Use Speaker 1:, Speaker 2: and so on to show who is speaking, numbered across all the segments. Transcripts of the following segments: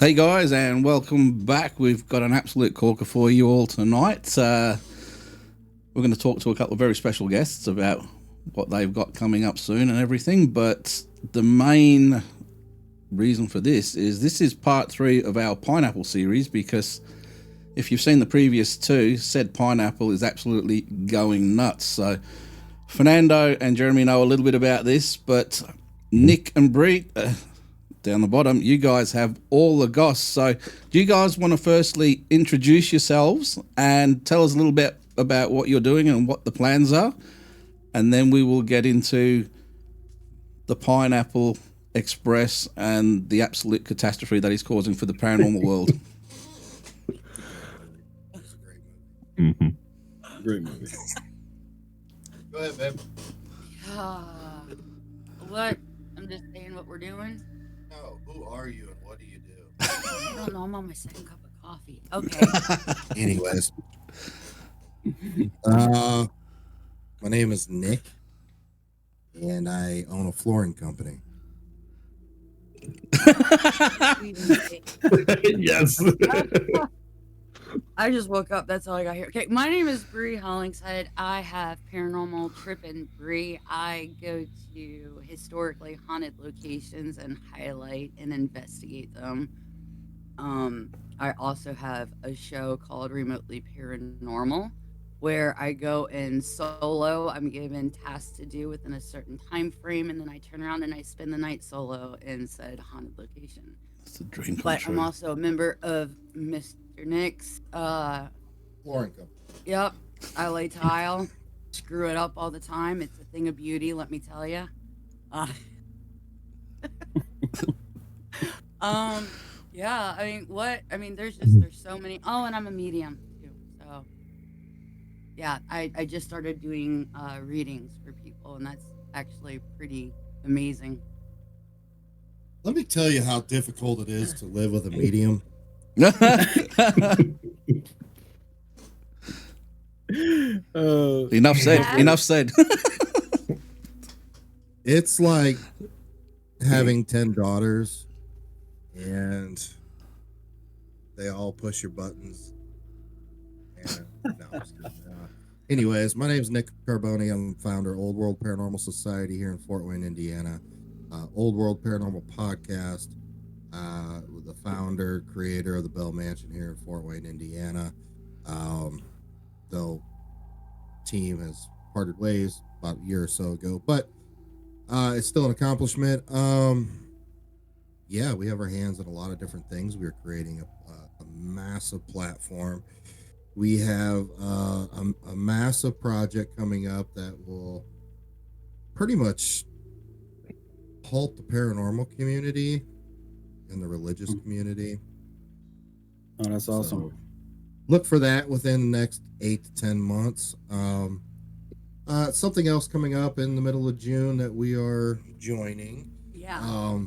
Speaker 1: Hey guys, and welcome back. We've got an absolute corker for you all tonight. We're going to talk to a couple of very special guests about what they've got coming up soon and everything. But the main reason for this is part 3 of our pineapple series, because if you've seen the previous 2, said pineapple is absolutely going nuts. So Fernando and Jeremy know a little bit about this, but Nick and Bree, down the bottom, you guys have all the goss. So do you guys want to firstly introduce yourselves and tell us a little bit about what you're doing and what the plans are? And then we will get into the Pineapple Express and the absolute catastrophe that he's causing for the paranormal world.
Speaker 2: It's a great movie.
Speaker 3: Mm-hmm.
Speaker 4: Great movie.
Speaker 2: Go ahead, babe.
Speaker 5: What? I'm just saying what we're doing.
Speaker 2: No, who are you and what do you do?
Speaker 5: I don't know. I'm on my second cup of coffee. Okay.
Speaker 2: Anyways, my name is Nick, and I own a flooring company.
Speaker 4: Yes.
Speaker 5: I just woke up. That's all I got here. Okay, my name is Bree Hollingshead. I have Paranormal Trip and Bree. I go to historically haunted locations and highlight and investigate them. I also have a show called Remotely Paranormal, where I go in solo. I'm given tasks to do within a certain time frame, and then I turn around and I spend the night solo in said haunted location.
Speaker 1: It's a dream come
Speaker 5: But
Speaker 1: true.
Speaker 5: I'm also a member of Mr. Nick's.
Speaker 2: Flooring company.
Speaker 5: Yep, I lay tile, screw it up all the time. It's a thing of beauty, let me tell you. Yeah. I mean, what? I mean, there's so many. Oh, and I'm a medium too. So, yeah, I just started doing readings for people, and that's actually pretty amazing.
Speaker 2: Let me tell you how difficult it is to live with a medium.
Speaker 1: Enough said.
Speaker 5: Yeah.
Speaker 1: Enough said.
Speaker 2: It's like having 10 daughters, and they all push your buttons. And, no, I'm just kidding. Anyways, my name is Nick Carboni. I'm the founder of Old World Paranormal Society here in Fort Wayne, Indiana. Old World Paranormal Podcast, the founder, creator of the Bell Mansion here in Fort Wayne, Indiana. Though team has parted ways about a year or so ago, but it's still an accomplishment. Yeah, we have our hands in a lot of different things. We're creating a massive platform. We have a massive project coming up that will pretty much halt the paranormal community and the religious community.
Speaker 4: Oh, that's awesome.
Speaker 2: So look for that within the next 8 to 10 months. Something else coming up in the middle of June that we are joining.
Speaker 5: Yeah.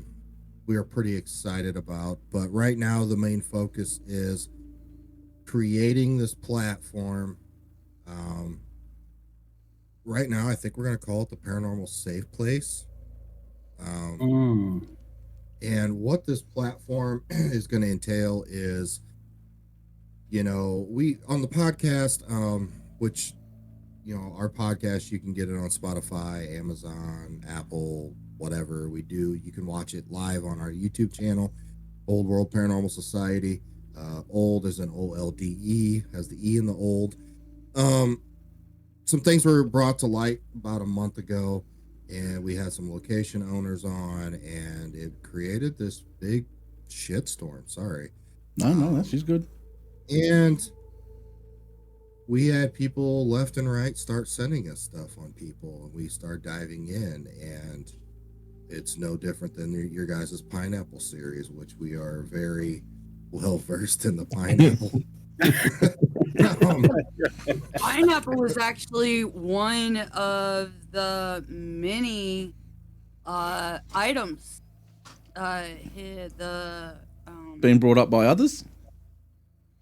Speaker 2: We are pretty excited about, but right now the main focus is creating this platform. Right now, I think we're going to call it the Paranormal Safe Place. And what this platform is going to entail is, we on the podcast, which, our podcast, you can get it on Spotify, Amazon, Apple, whatever we do. You can watch it live on our YouTube channel, Old World Paranormal Society. Old is an OLDE, has the E in the old. Some things were brought to light about a month ago, and we had some location owners on, and it created this big shitstorm. Sorry.
Speaker 1: No, that's just good.
Speaker 2: And we had people left and right start sending us stuff on people, and we start diving in, and it's no different than your guys' pineapple series, which we are very well versed in the pineapple.
Speaker 5: Pineapple was actually one of the many items
Speaker 1: Being brought up by others?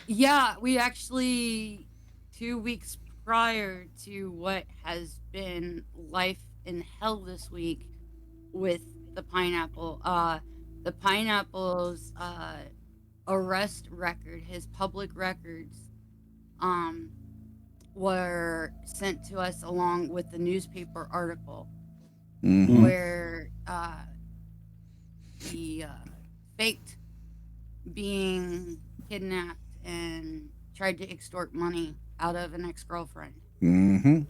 Speaker 5: yeah, we actually 2 weeks prior to what has been life in hell this week with the pineapple, the pineapples arrest record, his public records, um, were sent to us along with the newspaper article
Speaker 1: Mm-hmm.
Speaker 5: where he faked being kidnapped and tried to extort money out of an ex-girlfriend.
Speaker 1: Mm-hmm.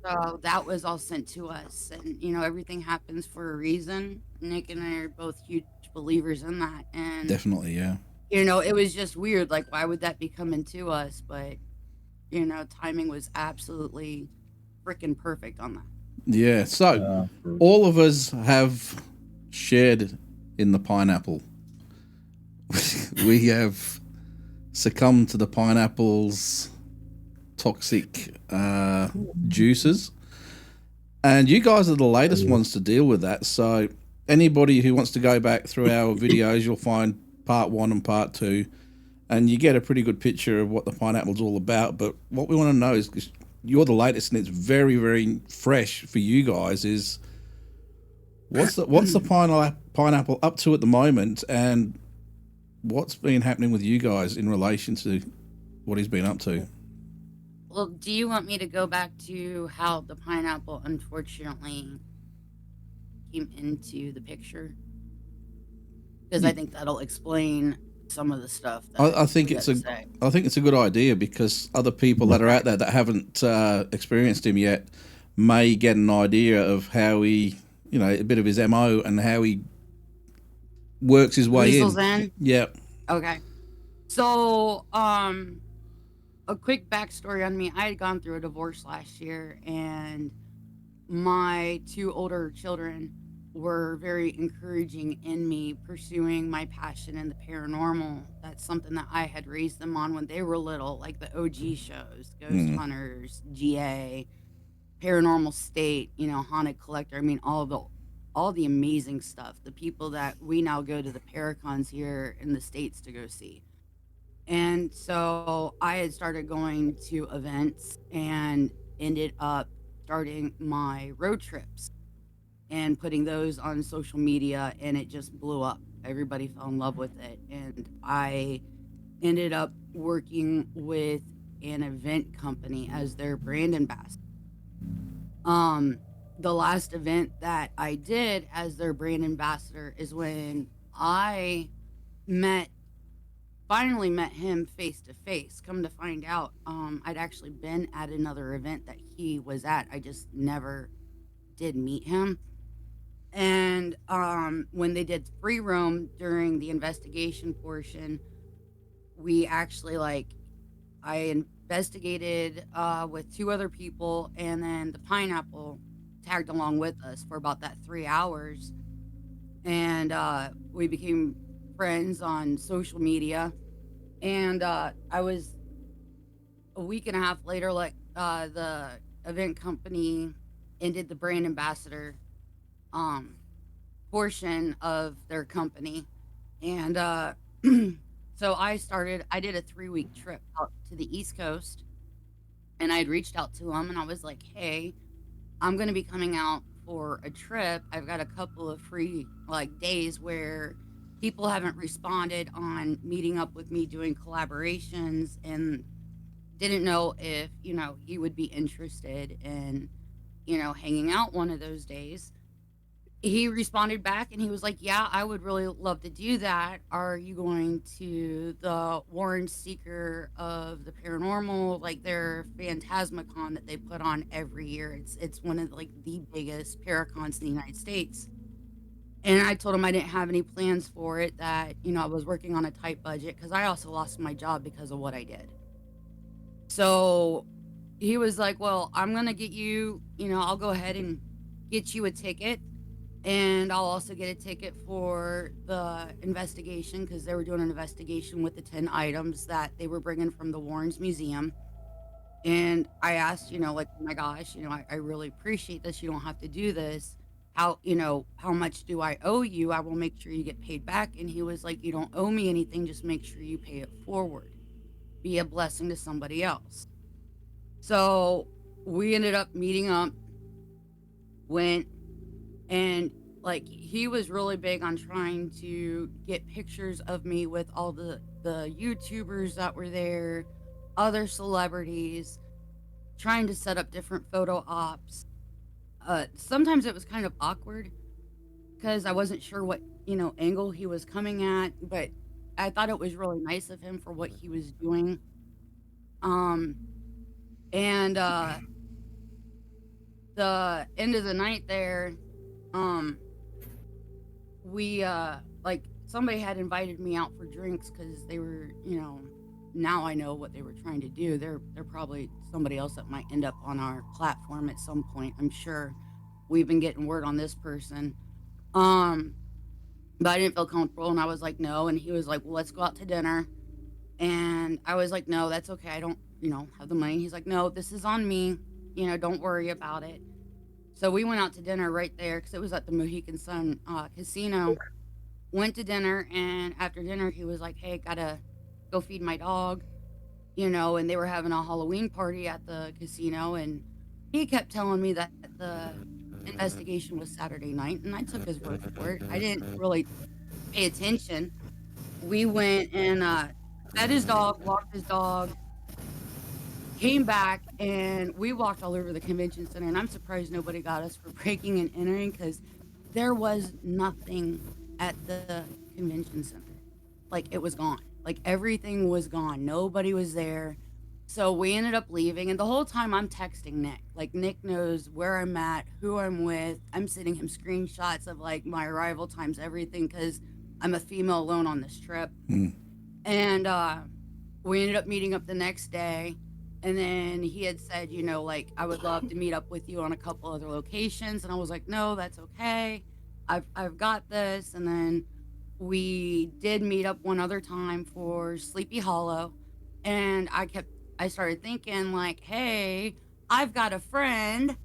Speaker 5: So that was all sent to us, and everything happens for a reason. Nick and I are both huge believers in that, and
Speaker 1: Definitely, yeah.
Speaker 5: it was just weird. Like, why would that be coming to us? But timing was absolutely freaking perfect on that.
Speaker 1: Yeah. So all of us have shared in the pineapple. We have succumbed to the pineapple's toxic juices, and you guys are the latest ones to deal with that. So anybody who wants to go back through our videos, you'll find part 1 and part 2, and you get a pretty good picture of what the pineapple's all about. But what we want to know is, because you're the latest and it's very, very fresh for you guys, is what's the pineapple up to at the moment, and what's been happening with you guys in relation to what he's been up to?
Speaker 5: Well, do you want me to go back to how the pineapple unfortunately came into the picture? Because I think that'll explain some of the stuff.
Speaker 1: I think it's a good idea, because other people that are out there that haven't experienced him yet may get an idea of how he, a bit of his MO and how he works his way in. Yeah.
Speaker 5: Okay. So, a quick backstory on me. I had gone through a divorce last year, and my 2 older children were very encouraging in me pursuing my passion in the paranormal. That's something that I had raised them on when they were little, like the OG shows, Ghost Hunters, GA, Paranormal State, Haunted Collector. I mean, all the amazing stuff. The people that we now go to the Paracons here in the States to go see. And so I had started going to events and ended up starting my road trips and putting those on social media, and it just blew up. Everybody fell in love with it. And I ended up working with an event company as their brand ambassador. The last event that I did as their brand ambassador is when I finally met him face to face. Come to find out, I'd actually been at another event that he was at. I just never did meet him. And when they did free roam during the investigation portion, we actually I investigated with 2 other people, and then the pineapple tagged along with us for about that 3 hours, and we became friends on social media. And I was a week and a half later, the event company ended the brand ambassador portion of their company, and so I did a 3-week trip out to the East Coast, and I had reached out to them, and I was like, hey, I'm going to be coming out for a trip. I've got a couple of free days where people haven't responded on meeting up with me doing collaborations, and didn't know if he would be interested in hanging out one of those days. He responded back and he was like, yeah, I would really love to do that. Are you going to the Warren Seeker of the Paranormal, their Phantasmacon that they put on every year? It's one of the biggest paracons in the United States. And I told him I didn't have any plans for it, that I was working on a tight budget, because I also lost my job because of what I did. So he was like, well, I'm gonna get you, I'll go ahead and get you a ticket, and I'll also get a ticket for the investigation, because they were doing an investigation with the 10 items that they were bringing from the Warrens Museum. And I asked, oh my gosh, I really appreciate this. You don't have to do this. How much do I owe you? I will make sure you get paid back. And he was like, you don't owe me anything. Just make sure you pay it forward. Be a blessing to somebody else. So we ended up meeting up, went, and he was really big on trying to get pictures of me with all the the YouTubers that were there, other celebrities, trying to set up different photo ops. Sometimes it was kind of awkward because I wasn't sure what, angle he was coming at, but I thought it was really nice of him for what he was doing. Um, and the end of the night there, um, we like somebody had invited me out for drinks because they were, now I know what they were trying to do. They're probably somebody else that might end up on our platform at some point. I'm sure we've been getting word on this person. Um, but I didn't feel comfortable, and I was like, no. And he was like, well, let's go out to dinner. And I was like, no, that's okay. I don't, have the money. He's like, no, this is on me. Don't worry about it. So we went out to dinner right there because it was at the Mohegan Sun Casino. Went to dinner, and after dinner, he was like, hey, gotta go feed my dog, and they were having a Halloween party at the casino. And he kept telling me that the investigation was Saturday night, and I took his word for it. I didn't really pay attention. We went and fed his dog, walked his dog, came back, and we walked all over the convention center. And I'm surprised nobody got us for breaking and entering because there was nothing at the convention center. Like, it was gone. Like, everything was gone. Nobody was there. So we ended up leaving, and the whole time I'm texting Nick. Like, Nick knows where I'm at, who I'm with. I'm sending him screenshots of, like, my arrival times, everything, because I'm a female alone on this trip. And we ended up meeting up the next day, and then he had said, like, I would love to meet up with you on a couple other locations. And I was like, no, that's okay. I've got this. And then we did meet up one other time for Sleepy Hollow, and I started thinking, like, hey, I've got a friend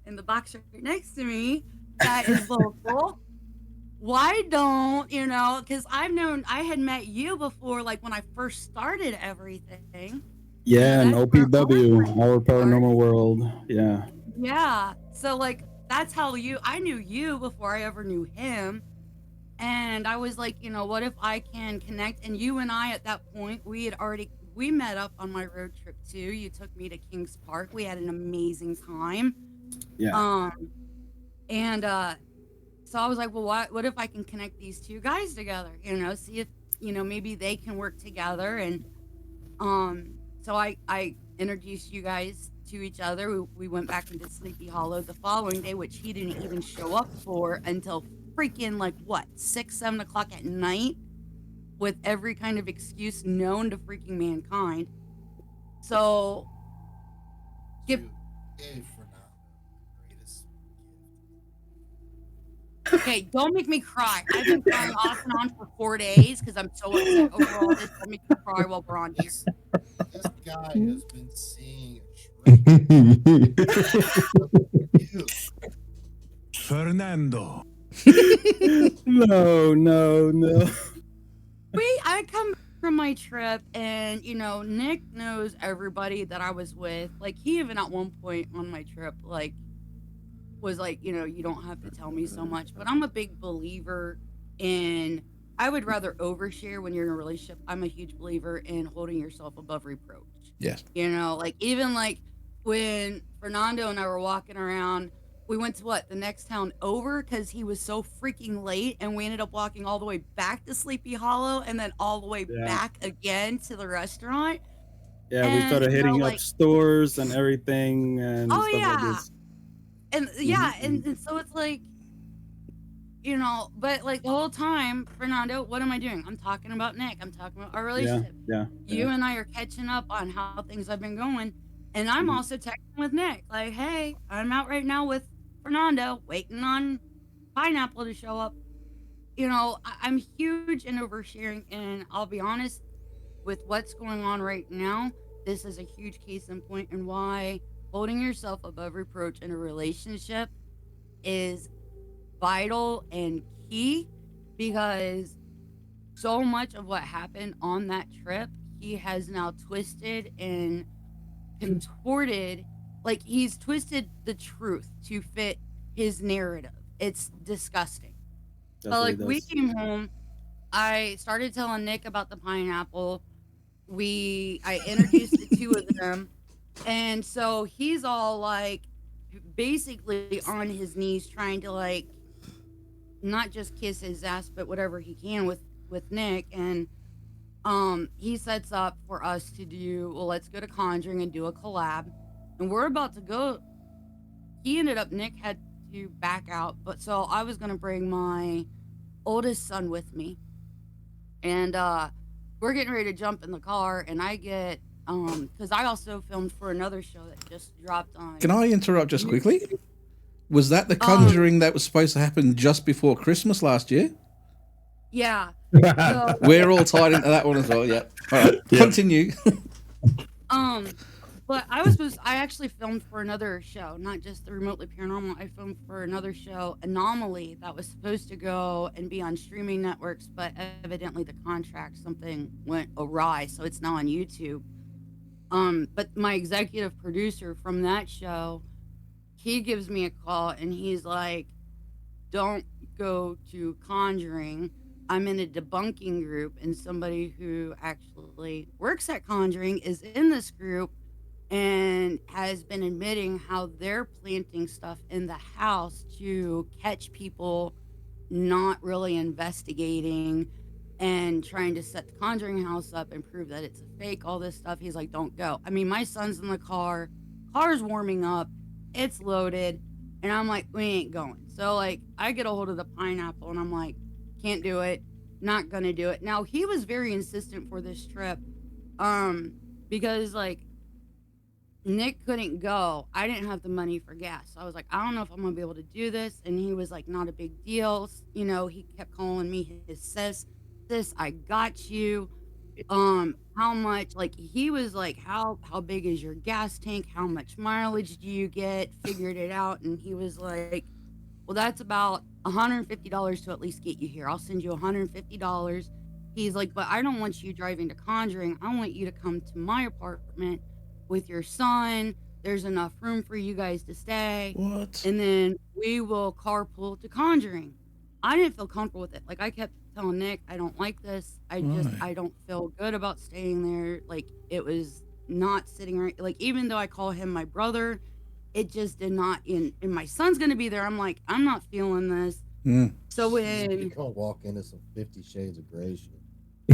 Speaker 5: in the box right next to me that is local. Why don't, because I had met you before, like, when I first started everything.
Speaker 4: Yeah, and
Speaker 5: That's where
Speaker 4: OPW, our
Speaker 5: started.
Speaker 4: paranormal world. Yeah.
Speaker 5: Yeah. So, like, that's how I knew you before I ever knew him. And I was like, what if I can connect? And you and I, at that point, we met up on my road trip too. You took me to Kings Park. We had an amazing time.
Speaker 4: Yeah.
Speaker 5: And so I was like, well, what if I can connect these two guys together? See if, maybe they can work together. And so I introduced you guys to each other. We went back into Sleepy Hollow the following day, which he didn't even show up for until freaking 6, 7 o'clock at night, with every kind of excuse known to freaking mankind. So
Speaker 2: Dude, gave Fernando the greatest
Speaker 5: okay, don't make me cry. I've been crying off and on for 4 days because I'm so upset over all this. Don't make me cry while we're on here.
Speaker 2: gift. This guy has been seeing a shrink.
Speaker 3: Fernando.
Speaker 4: No.
Speaker 5: I come from my trip, and Nick knows everybody that I was with. Like, he even at one point on my trip, was like, you don't have to tell me so much. But I'm a big believer in, I would rather overshare when you're in a relationship. I'm a huge believer in holding yourself above reproach.
Speaker 1: Yes.
Speaker 5: Even when Fernando and I were walking around, we went to the next town over because he was so freaking late, and we ended up walking all the way back to Sleepy Hollow and then all the way back again to the restaurant.
Speaker 4: Yeah, we started hitting up stores and everything and stuff like this.
Speaker 5: And and so it's like, but the whole time, Fernando, what am I doing? I'm talking about Nick. I'm talking about our relationship.
Speaker 4: Yeah.
Speaker 5: You and I are catching up on how things have been going. And I'm also texting with Nick, like, hey, I'm out right now with Fernando, waiting on Pineapple to show up. I'm huge in oversharing, and I'll be honest, with what's going on right now, this is a huge case in point in why holding yourself above reproach in a relationship is vital and key, because so much of what happened on that trip, he has now twisted and contorted. He's twisted the truth to fit his narrative. It's disgusting. But we came home, I started telling Nick about the pineapple. I introduced the two of them, and so he's all like, basically on his knees, trying to like, not just kiss his ass, but whatever he can with Nick. And he sets up for us to do, well, let's go to Conjuring and do a collab. And we're about to go. Nick had to back out, but so I was gonna bring my oldest son with me. And we're getting ready to jump in the car, and I get because I also filmed for another show that just dropped on.
Speaker 1: Can I interrupt just quickly? Was that the Conjuring that was supposed to happen just before Christmas last year?
Speaker 5: Yeah. So,
Speaker 1: we're all tied into that one as well. Yeah. All right. Yep. Continue.
Speaker 5: But I actually filmed for another show, not just the Remotely Paranormal. I filmed for another show, Anomaly, that was supposed to go and be on streaming networks, but evidently the contract, something went awry, so it's now on YouTube. But my executive producer from that show, he gives me a call and he's like, don't go to Conjuring. I'm in a debunking group, and somebody who actually works at Conjuring is in this group and has been admitting how they're planting stuff in the house to catch people not really investigating and trying to set the Conjuring house up and prove that it's a fake, all this stuff. He's like, don't go. I mean, my son's in the car's warming up, it's loaded, and I'm like, we ain't going. So like, I get a hold of the pineapple and I'm like, can't do it, not gonna do it. Now he was very insistent for this trip, because like, Nick couldn't go. I didn't have the money for gas. So I was like, I don't know if I'm going to be able to do this. And he was like, not a big deal. You know, he kept calling me his sis, I got you. How much, like, he was like, how big is your gas tank? How much mileage do you get? Figured it out. And he was like, well, that's about $150 to at least get you here. I'll send you $150. He's like, but I don't want you driving to Conjuring. I want you to come to my apartment with your son. There's enough room for you guys to stay.
Speaker 1: What?
Speaker 5: And then we will carpool to Conjuring. I didn't feel comfortable with it. Like, I kept telling Nick, I don't like this. I don't feel good about staying there. Like, it was not sitting right. Like, even though I call him my brother, it just did not. And my son's gonna be there. I'm like, I'm not feeling this. So when
Speaker 2: you gonna walk into some 50 Shades of Grey shit.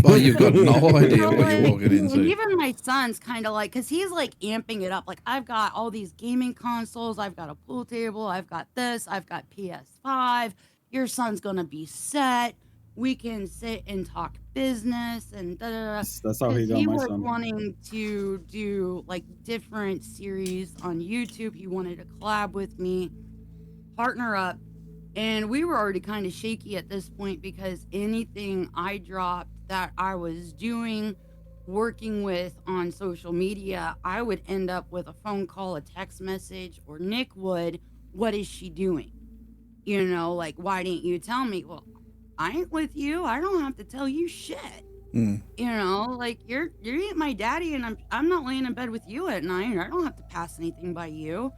Speaker 1: Well, you've got no idea what you're walking into.
Speaker 5: And even my son's kind of like, because he's like amping it up. Like, I've got all these gaming consoles. I've got a pool table. I've got this. I've got PS5. Your son's going to be set. We can sit and talk business and da da da.
Speaker 4: That's how he got my son.
Speaker 5: He was wanting to do like different series on YouTube. He wanted to collab with me, partner up. And we were already kind of shaky at this point because anything I dropped that I was doing, working with on social media, I would end up with a phone call, a text message, or Nick would, what is she doing? You know, like, why didn't you tell me? Well, I ain't with you. I don't have to tell you shit. You know, like, you ain't my daddy, and I'm not laying in bed with you at night. I don't have to pass anything by you.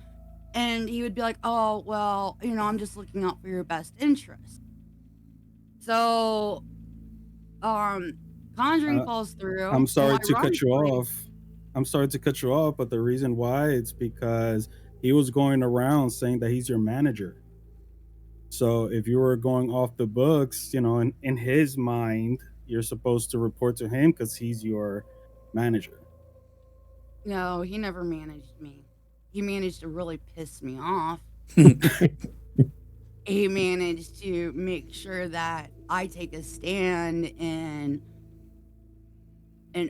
Speaker 5: And he would be like, oh, well, you know, I'm just looking out for your best interest. So, Conjuring falls through.
Speaker 4: I'm sorry to cut you off. But the reason why it's because he was going around saying that he's your manager. So if you were going off the books, you know, in his mind, you're supposed to report to him because he's your manager.
Speaker 5: No, he never managed me. He managed to really piss me off. He managed to make sure that I take a stand and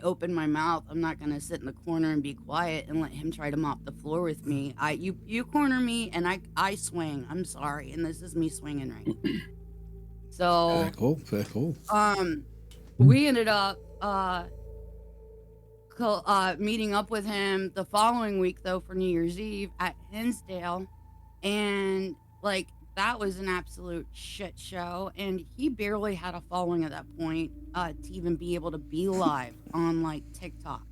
Speaker 5: open my mouth. I'm not gonna sit in the corner and be quiet and let him try to mop the floor with me. You corner me and I swing. I'm sorry, and this is me swinging right now. So
Speaker 1: fair call.
Speaker 5: We ended up meeting up with him the following week, though, for New Year's Eve at Hinsdale, and like, that was an absolute shit show, and he barely had a following at that point to even be able to be live on like TikTok.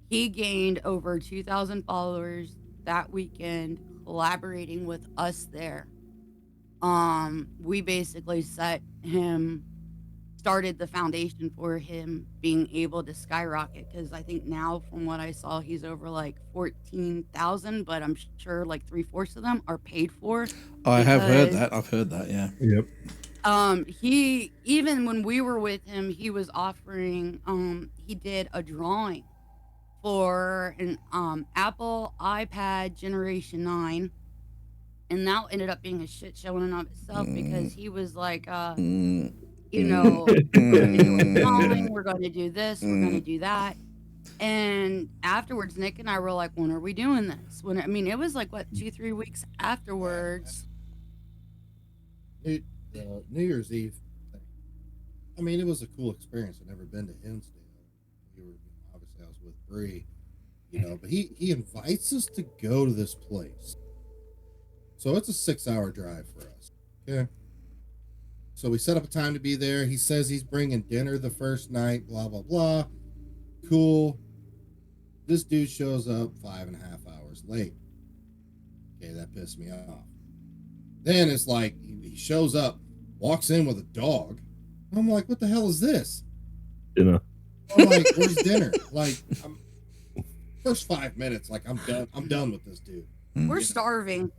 Speaker 5: He gained over 2,000 followers that weekend, collaborating with us there. We basically set him started the foundation for him being able to skyrocket. Because I think now, from what I saw, he's over like 14,000, but I'm sure like 3/4 of them are paid for.
Speaker 1: I have heard
Speaker 5: Because
Speaker 1: that. I've heard that. Yeah.
Speaker 3: Yep.
Speaker 5: he, even when we were with him, he was offering, he did a drawing for an Apple iPad Generation 9, and that ended up being a shit show in and of itself, because he was like, you know, we're gonna do a drawing, we're gonna do this, we're gonna do that. And afterwards, Nick and I were like, when are we doing this? When, I mean, it was like, what, 2-3 weeks afterwards.
Speaker 2: New Year's Eve thing. I mean, it was a cool experience. I've never been to Hinsdale. We were, obviously I was with Bree, but he invites us to go to this place. So it's a 6-hour drive for us. Okay. So we set up a time to be there. He says he's bringing dinner the first night, blah, blah, blah. Cool. This dude shows up 5.5 hours late. Okay, that pissed me off. Then it's like he shows up, walks in with a dog. I'm like, what the hell is this?
Speaker 3: I'm
Speaker 2: like, where's dinner? Like, first 5 minutes, like I'm done. I'm done with this dude.
Speaker 5: We're starving.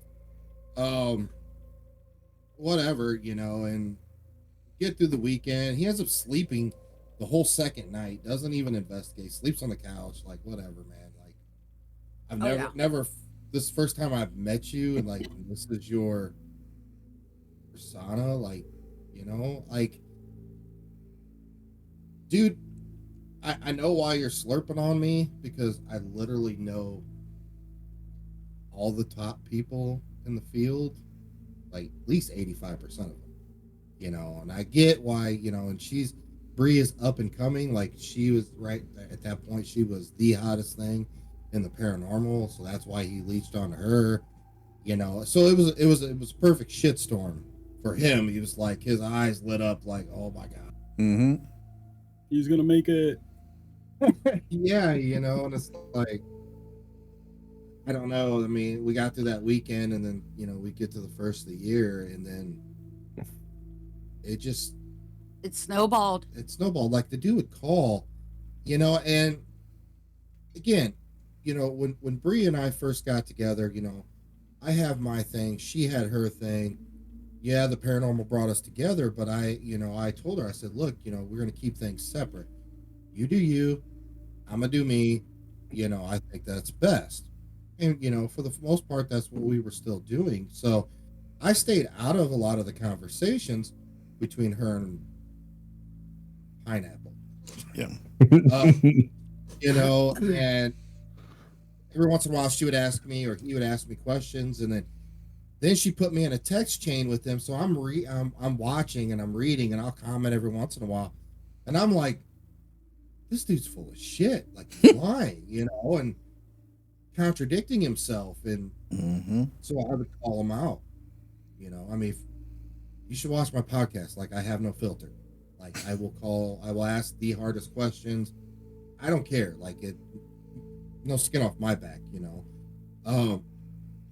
Speaker 2: Whatever, and get through the weekend. He ends up sleeping the whole second night. Doesn't even investigate. Sleeps on the couch. Like, whatever, man. Like, I've never. This is the first time I've met you, and like, this is your persona. Like, like, dude. I know why you're slurping on me, because I literally know all the top people in the field, like at least 85% of them, and I get why, and Bree is up and coming. Like, she was right at that point. She was the hottest thing in the paranormal. So that's why he leached onto her, so it was a perfect shitstorm for him. He was like, his eyes lit up like, oh my God.
Speaker 1: Mm-hmm.
Speaker 4: He's going to make it.
Speaker 2: Yeah. And it's like, I don't know. I mean, we got through that weekend, and then, we get to the first of the year, and then it snowballed. Like, the dude would call, and again, when Bree and I first got together, I have my thing. She had her thing. Yeah, the paranormal brought us together, but I told her, I said, look, we're going to keep things separate. You do you, I'm going to do me. I think that's best. And, for the most part, that's what we were still doing. So I stayed out of a lot of the conversations between her and Pineapple.
Speaker 1: Yeah.
Speaker 2: And every once in a while she would ask me, or he would ask me questions, and then she put me in a text chain with him. So I'm watching and I'm reading, and I'll comment every once in a while. And I'm like, this dude's full of shit. Like, he's lying, and contradicting himself. And so I would call him out. I mean, you should watch my podcast. Like, I have no filter. Like, I will ask the hardest questions. I don't care. Like, no skin off my back,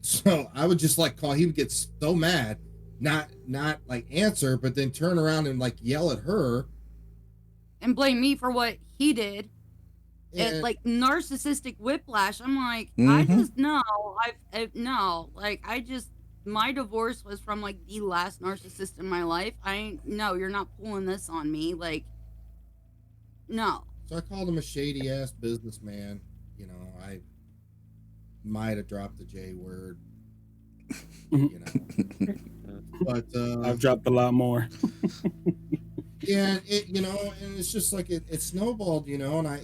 Speaker 2: so I would just like call. He would get so mad, not like answer, but then turn around and like yell at her
Speaker 5: and blame me for what he did. And like narcissistic whiplash. I'm like, I just know. No. Like, my divorce was from like the last narcissist in my life. No, you're not pulling this on me. Like, no.
Speaker 2: So I called him a shady ass businessman. I might have dropped the J word. But
Speaker 4: I've dropped a lot more.
Speaker 2: Yeah, and it's just like it snowballed, and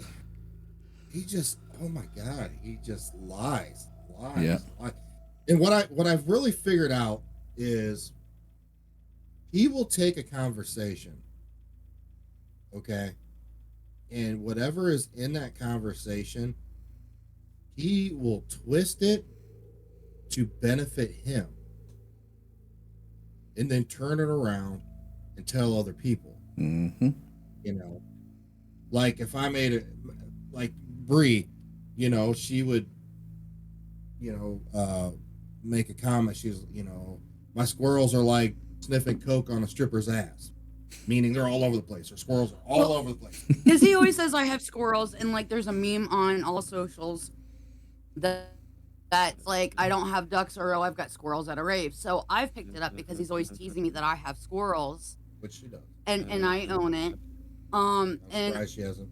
Speaker 2: he just, oh my God, he just lies.
Speaker 1: Yeah.
Speaker 2: And what I've really figured out is he will take a conversation, okay, and whatever is in that conversation, he will twist it to benefit him, and then turn it around and tell other people. Like, if I made it, like Bree, she would, make a comment. She's, my squirrels are like sniffing coke on a stripper's ass. Meaning they're all over the place. Or squirrels are all over the place.
Speaker 5: Because he always says I have squirrels, and like there's a meme on all socials that's like I don't have ducks or oh I've got squirrels at a rave. So I've picked it up because he's always teasing me that I have squirrels,
Speaker 2: Which she does.
Speaker 5: and I own it.
Speaker 2: I'm
Speaker 5: And
Speaker 2: surprised she hasn't.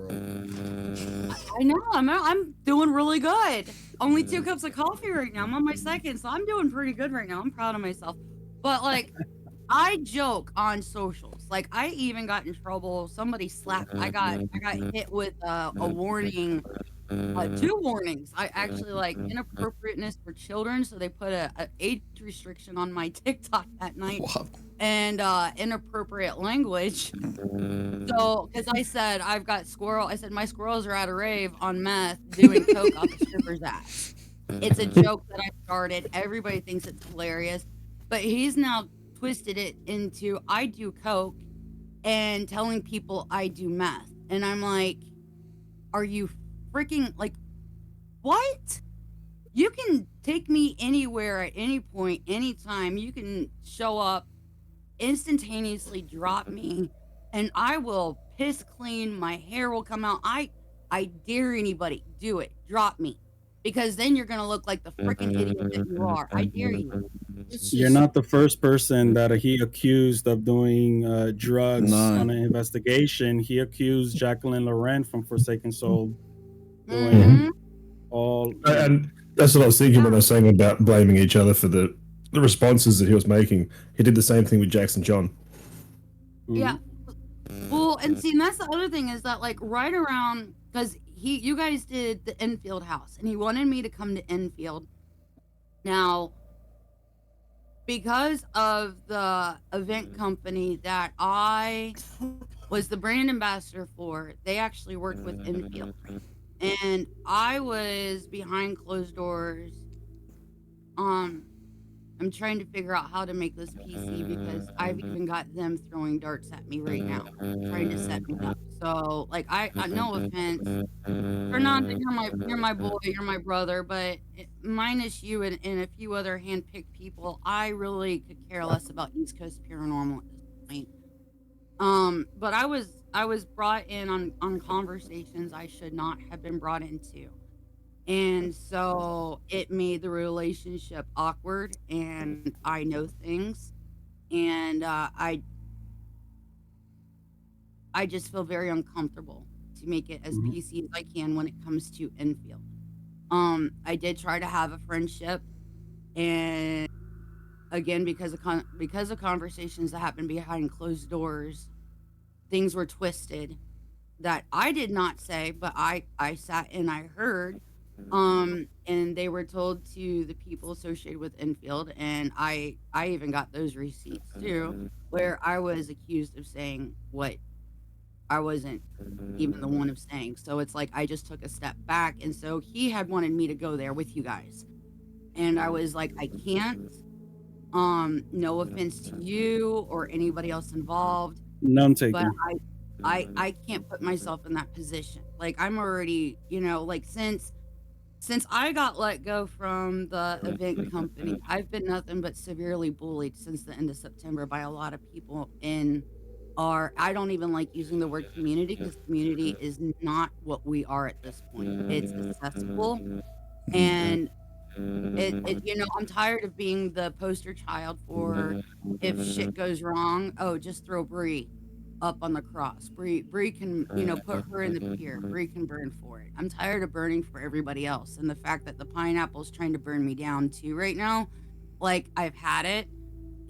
Speaker 5: I know I'm doing really good. Only 2 cups of coffee right now. I'm on my second, so I'm doing pretty good right now. I'm proud of myself. But like, I joke on socials. Like, I even got in trouble. Somebody slapped. I got hit with a warning. 2 warnings. I actually like inappropriateness for children, so they put a age restriction on my TikTok that night.
Speaker 1: What?
Speaker 5: And inappropriate language. So, because I said I said my squirrels are at a rave on meth doing coke off a stripper's ass. It's a joke that I started. Everybody thinks it's hilarious, but he's now twisted it into I do coke and telling people I do meth, and I'm like, are you freaking like what? You can take me anywhere at any point, anytime. You can show up, instantaneously drop me, and I will piss clean. My hair will come out. I dare anybody, do it. Drop me, because then you're gonna look like the freaking idiot that you are. I dare you.
Speaker 4: You're not the first person that he accused of doing drugs
Speaker 1: No.
Speaker 4: on an investigation. He accused Jacqueline Laurent from Forsaken Soul doing
Speaker 5: Mhm.
Speaker 4: all.
Speaker 3: And that's what I was thinking when I was saying about blaming each other for the responses that he was making. He did the same thing with Jackson John.
Speaker 5: Yeah. Well, and see, and that's the other thing is that like right around because you guys did the Enfield house, and he wanted me to come to Enfield. Now, because of the event company that I was the brand ambassador for, they actually worked with Enfield, and I was behind closed doors. I'm trying to figure out how to make this PC because I've even got them throwing darts at me right now, trying to set me up. So, like, I no offense, Fernando, you're my boy, you're my brother, but minus you and a few other handpicked people, I really could care less about East Coast Paranormal at this point. But I was brought in on conversations I should not have been brought into. And so it made the relationship awkward, and I know things, and I just feel very uncomfortable to make it as PC as I can when it comes to Enfield. I did try to have a friendship, and again because of conversations that happened behind closed doors, things were twisted that I did not say, but I sat and I heard. And they were told to the people associated with Enfield, and I even got those receipts too, where I was accused of saying what I wasn't even the one of saying. So it's like I just took a step back, and so he had wanted me to go there with you guys, and I was like, I can't. No offense to you or anybody else involved,
Speaker 4: None
Speaker 5: but
Speaker 4: taken.
Speaker 5: I can't put myself in that position. Like I'm already, like since I got let go from the event company, I've been nothing but severely bullied since the end of September by a lot of people in I don't even like using the word community because community is not what we are at this point. It's accessible, and I'm tired of being the poster child for if shit goes wrong, oh, just throw Bree up on the cross. Bree can, put her in the pier. Bree can burn for it. I'm tired of burning for everybody else. And the fact that the pineapple's trying to burn me down too right now, like I've had it.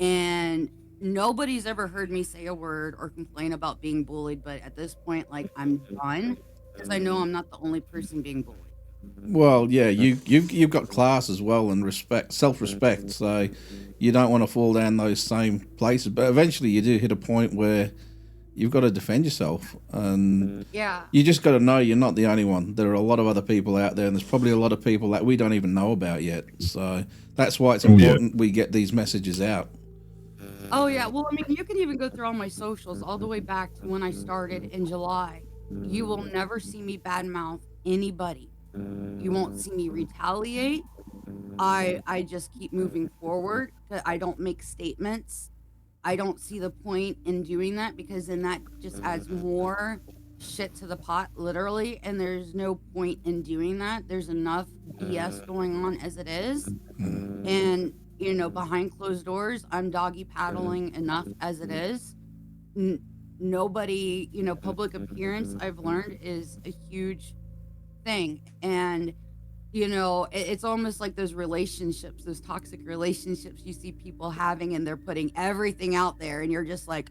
Speaker 5: And nobody's ever heard me say a word or complain about being bullied. But at this point, like I'm done because I know I'm not the only person being bullied.
Speaker 1: Well, yeah, you've got class as well and respect, self-respect. So you don't want to fall down those same places. But eventually, you do hit a point where you've got to defend yourself, and
Speaker 5: Yeah.
Speaker 1: you just got to know you're not the only one. There are a lot of other people out there, and there's probably a lot of people that we don't even know about yet. So that's why it's important we get these messages out.
Speaker 5: Oh yeah, well, I mean, you can even go through all my socials all the way back to when I started in July. You will never see me badmouth anybody. You won't see me retaliate. I just keep moving forward. I don't make statements. I don't see the point in doing that, because then that just adds more shit to the pot, literally. And there's no point in doing that. There's enough BS going on as it is. And, behind closed doors, I'm doggy paddling enough as it is. Nobody, public appearance, I've learned, is a huge thing. And, it's almost like those relationships, those toxic relationships you see people having, and they're putting everything out there, and you're just like,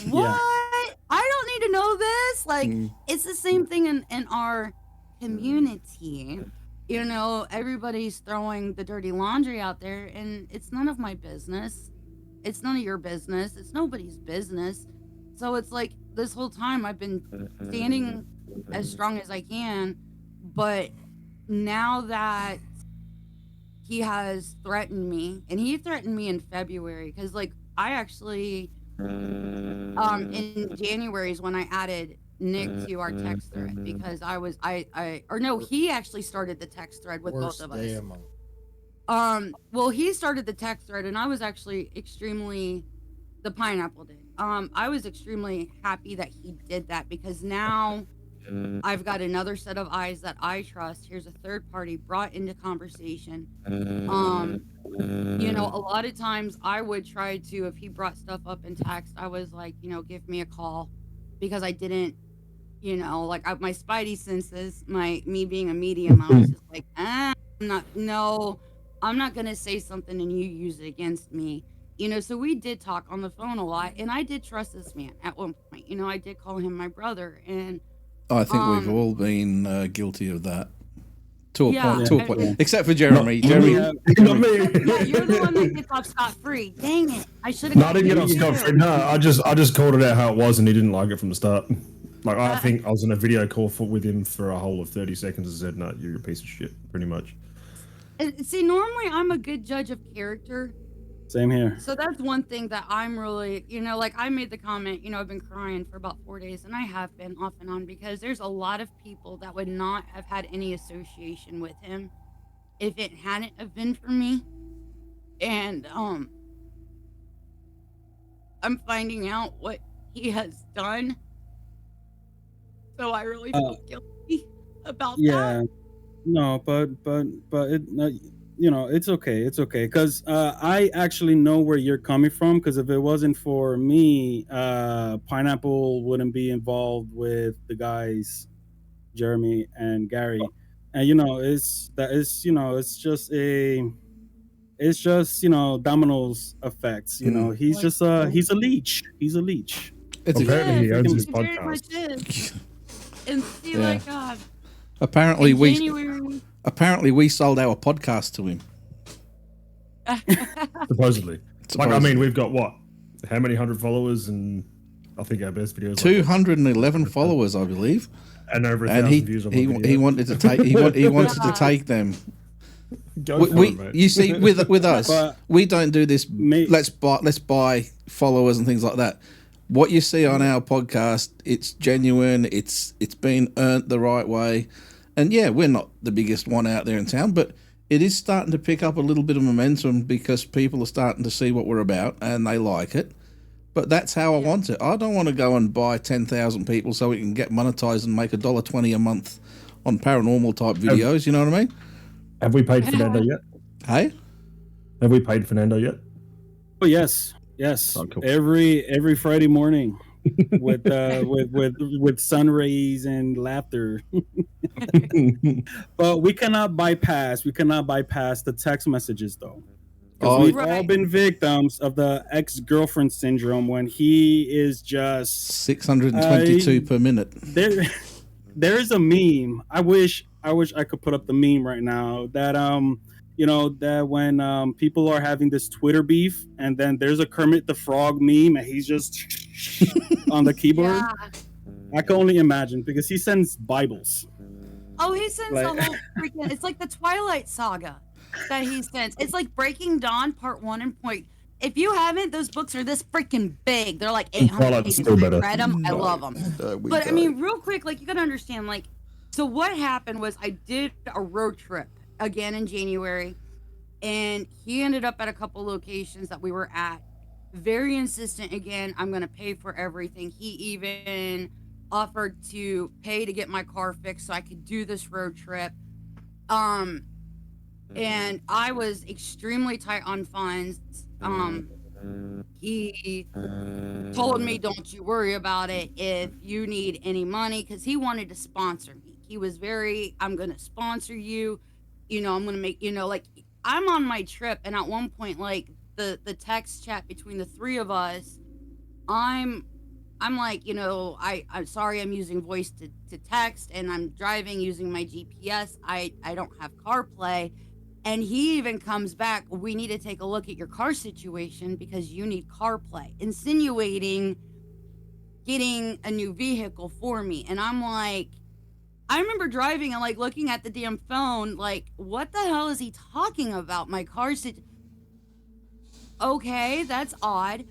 Speaker 5: what?
Speaker 4: Yeah.
Speaker 5: I don't need to know this. Like, it's the same thing in our community. Everybody's throwing the dirty laundry out there, and it's none of my business. It's none of your business. It's nobody's business. So it's like, this whole time I've been standing as strong as I can, but now that he has threatened me, and he threatened me in February, because like I actually in January is when I added Nick to our text thread, because he actually started the text thread with
Speaker 2: Worst
Speaker 5: both of
Speaker 2: day
Speaker 5: us.
Speaker 2: of my
Speaker 5: Well, he started the text thread, and I was actually the pineapple did. I was extremely happy that he did that, because now I've got another set of eyes that I trust. Here's a third party brought into conversation. A lot of times I would try to, if he brought stuff up in text, I was like, give me a call, because I didn't, my spidey senses, me being a medium, I was just like, I'm not going to say something and you use it against me. So we did talk on the phone a lot, and I did trust this man at one point. I did call him my brother, and
Speaker 1: I think we've all been guilty of that. To a
Speaker 5: Yeah,
Speaker 1: point. Except for Jeremy.
Speaker 3: Not
Speaker 1: Jeremy,
Speaker 3: me. Not me.
Speaker 5: yeah, you're the one that gets off scot-free. Dang it. I should
Speaker 3: No, I
Speaker 5: have
Speaker 3: didn't get off scot free. No, I just called it out how it was, and he didn't like it from the start. Like, I think I was in a video call with him for a whole of 30 seconds and said, "No, you're a piece of shit," pretty much.
Speaker 5: See, normally I'm a good judge of character.
Speaker 4: Same here.
Speaker 5: So that's one thing that I'm really, like I made the comment, I've been crying for about 4 days, and I have been off and on, because there's a lot of people that would not have had any association with him if it hadn't have been for me. And I'm finding out what he has done. So I really feel guilty about that.
Speaker 4: No, but it, it's okay. It's okay, because I actually know where you're coming from. Because if it wasn't for me, Pineapple wouldn't be involved with the guys, Jeremy and Gary. And it's just dominoes effects. He's just he's a leach. He's a leach.
Speaker 1: it's
Speaker 3: Apparently he owns his
Speaker 5: He very
Speaker 3: podcast.
Speaker 5: much is. And see,
Speaker 1: Yeah.
Speaker 5: God.
Speaker 1: apparently
Speaker 5: In
Speaker 1: we
Speaker 5: January,
Speaker 1: apparently we sold our podcast to him.
Speaker 3: Supposedly. Like, I mean, we've got what? How many hundred followers? And I think our best video is
Speaker 1: 211 followers, I believe.
Speaker 3: and over 1,000
Speaker 1: And
Speaker 3: views on my
Speaker 1: he
Speaker 3: video.
Speaker 1: wanted to take he wanted to take them.
Speaker 3: Go for it, mate.
Speaker 1: You see, with us,
Speaker 4: But-
Speaker 1: we don't do this. Let's buy followers and things like that. What you see on our podcast, it's genuine. It's been earned the right way, and yeah, we're not the biggest one out there in town, but it is starting to pick up a little bit of momentum, because people are starting to see what we're about and they like it. But that's how I want it. I don't want to go and buy 10,000 people so we can get monetized and make $1.20 a month on paranormal type videos. You know what I mean?
Speaker 3: Have we paid Fernando yet?
Speaker 1: Hey.
Speaker 3: Have we paid Fernando yet?
Speaker 4: Oh yes.
Speaker 3: Oh, cool.
Speaker 4: Every Friday morning with sun rays and laughter. But we cannot bypass the text messages, though.
Speaker 1: Oh,
Speaker 4: We've all been victims of the ex-girlfriend syndrome, when he is just
Speaker 1: 622 per minute.
Speaker 4: there is a meme. I wish I could put up the meme right now, that that when people are having this Twitter beef, and then there's a Kermit the Frog meme, and he's just on the keyboard.
Speaker 5: yeah.
Speaker 4: I can only imagine, because he sends Bibles.
Speaker 5: Oh, he sends the whole freaking. It's like the Twilight Saga that he sends. It's like Breaking Dawn Part 1 and Point. If you haven't, those books are this freaking big. They're like 800
Speaker 3: Twilight's
Speaker 5: pages.
Speaker 3: still better.
Speaker 5: I read them. I love them. But I mean, real quick, like, you gotta understand, like, so what happened was I did a road trip again in January, and he ended up at a couple locations that we were at, very insistent again. I'm going to pay for everything. He even offered to pay to get my car fixed so I could do this road trip. Um, and I was extremely tight on funds. He told me, "Don't you worry about it if you need any money," because he wanted to sponsor me. He was very, "I'm going to sponsor you. I'm going to make, like I'm on my trip." And at one point, like the text chat between the three of us, I'm I'm like, I'm sorry, I'm using voice to text and I'm driving using my GPS. I don't have CarPlay. And he even comes back, "We need to take a look at your car situation because you need CarPlay," insinuating getting a new vehicle for me. And I'm like, I remember driving and like looking at the damn phone, like, what the hell is he talking about? My car situation. Okay, that's odd.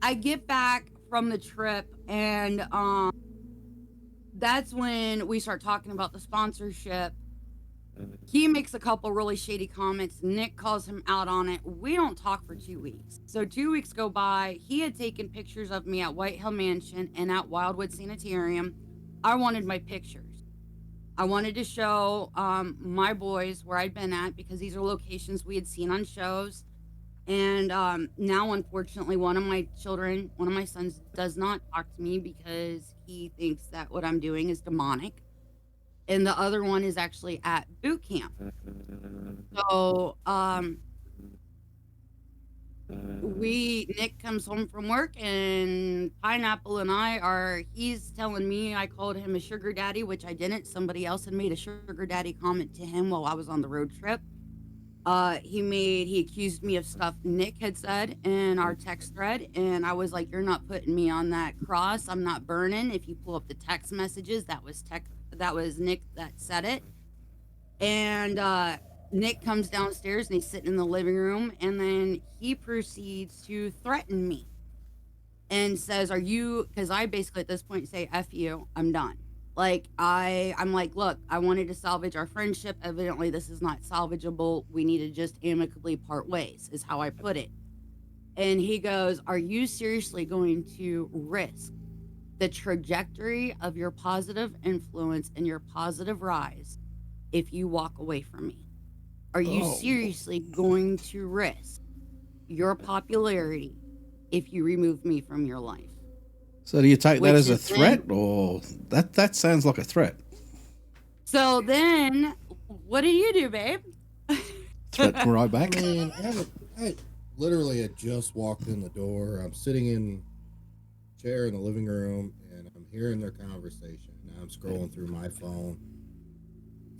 Speaker 5: I get back from the trip and that's when we start talking about the sponsorship. He makes a couple really shady comments. Nick calls him out on it. We don't talk for 2 weeks. So 2 weeks go by. He had taken pictures of me at White Hill Mansion and at Wildwood Sanitarium. I wanted my pictures. I wanted to show my boys where I'd been at because these are locations we had seen on shows. And now, unfortunately, one of my sons, does not talk to me because he thinks that what I'm doing is demonic. And the other one is actually at boot camp. So Nick comes home from work and Pineapple and he's telling me I called him a sugar daddy, which I didn't. Somebody else had made a sugar daddy comment to him while I was on the road trip. He accused me of stuff Nick had said in our text thread, and I was like, "You're not putting me on that cross. I'm not burning." If you pull up the text messages, that was Nick that said it. And Nick comes downstairs and he's sitting in the living room, and then he proceeds to threaten me and says, because I basically at this point say, "F you, I'm done." Like I'm like, "Look, I wanted to salvage our friendship. Evidently this is not salvageable. We need to just amicably part ways," is how I put it. And he goes, "Are you seriously going to risk the trajectory of your positive influence and your positive rise if you walk away from me? Are you seriously going to risk your popularity if you remove me from your life?"
Speaker 1: So do you take that
Speaker 5: Which
Speaker 1: as a
Speaker 5: is
Speaker 1: threat, or that sounds like a threat?
Speaker 5: So then, what do you do, babe?
Speaker 1: Threat to right
Speaker 2: I
Speaker 1: back.
Speaker 2: mean, I literally had just walked in the door. I'm sitting in a chair in the living room, and I'm hearing their conversation. Now I'm scrolling through my phone,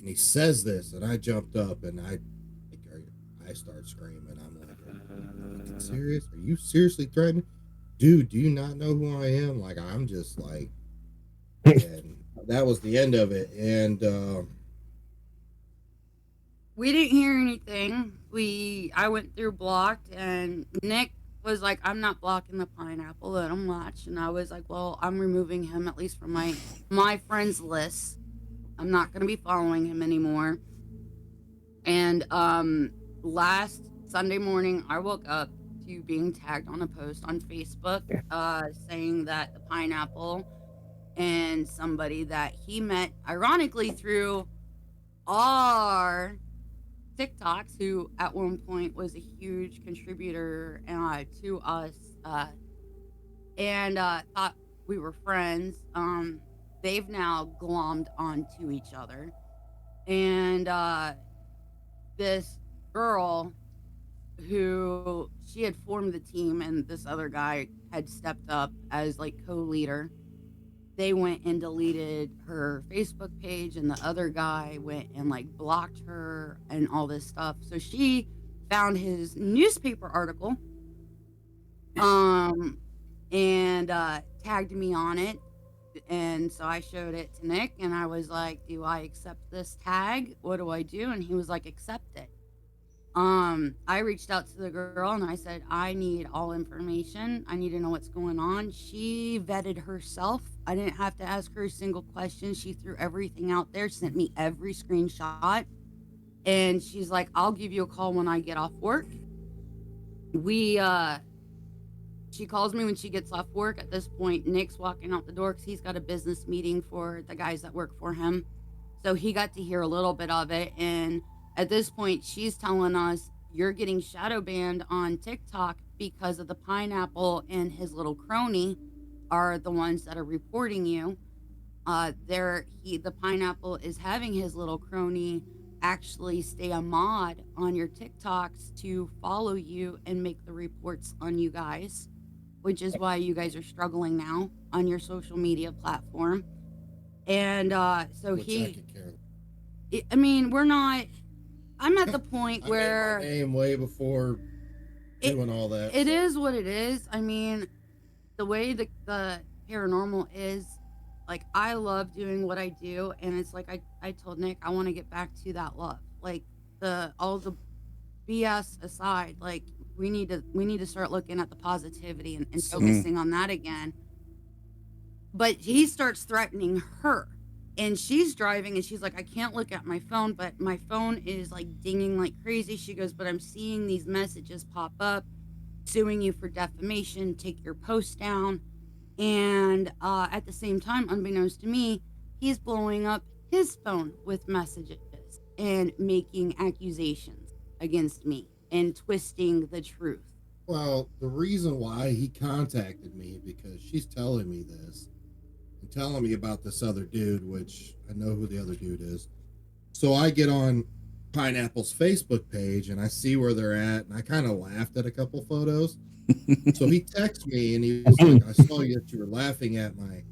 Speaker 2: and he says this, and I jumped up, and I start screaming. I'm like, "Are you serious? Are you seriously threatening? Dude, do you not know who I am?" Like, I'm just like, and that was the end of it. And
Speaker 5: We didn't hear anything. I went through blocked, and Nick was like, "I'm not blocking the Pineapple. Let him watch." And I was like, "Well, I'm removing him at least from my friends list. I'm not going to be following him anymore." And last Sunday morning, I woke up to being tagged on a post on Facebook saying that the Pineapple and somebody that he met, ironically, through our TikToks, who at one point was a huge contributor to us, and thought we were friends. They've now glommed onto each other, and this girl who she had formed the team, and this other guy had stepped up as like co-leader. They went and deleted her Facebook page, and the other guy went and like blocked her and all this stuff. So she found his newspaper article and tagged me on it. And so I showed it to Nick, and I was like, "Do I accept this tag? What do I do?" And he was like, "Accept it." I reached out to the girl and I said, "I need all information. I need to know what's going on." She vetted herself. I didn't have to ask her a single question. She threw everything out there, sent me every screenshot. And she's like, "I'll give you a call when I get off work." We She calls me when she gets off work. At this point, Nick's walking out the door because he's got a business meeting for the guys that work for him. So he got to hear a little bit of it. And at this point, she's telling us, you're getting shadow banned on TikTok because of the pineapple and his little crony are the ones that are reporting you. The pineapple is having his little crony actually stay a mod on your TikToks to follow you and make the reports on you guys, which is why you guys are struggling now on your social media platform. And so
Speaker 2: Which I could care.
Speaker 5: I mean, we're not. I'm at the point
Speaker 2: I
Speaker 5: where
Speaker 2: made my name way before doing all that.
Speaker 5: It is what it is. I mean, the way the paranormal is, like, I love doing what I do, and it's like I told Nick I want to get back to that love. Like, all the BS aside, like, we need to start looking at the positivity and focusing on that again. But he starts threatening her, and she's driving, and she's like, I can't look at my phone, but my phone is like dinging like crazy. She goes, but I'm seeing these messages pop up, suing you for defamation, take your post down. And at the same time, unbeknownst to me, he's blowing up his phone with messages and making accusations against me and twisting the truth.
Speaker 2: Well, the reason why he contacted me, because she's telling me this and telling me about this other dude, which I know who the other dude is. So I get on Pineapple's Facebook page and I see where they're at, and I kind of laughed at a couple photos. So he texts me and he was like, I saw you that you were laughing at my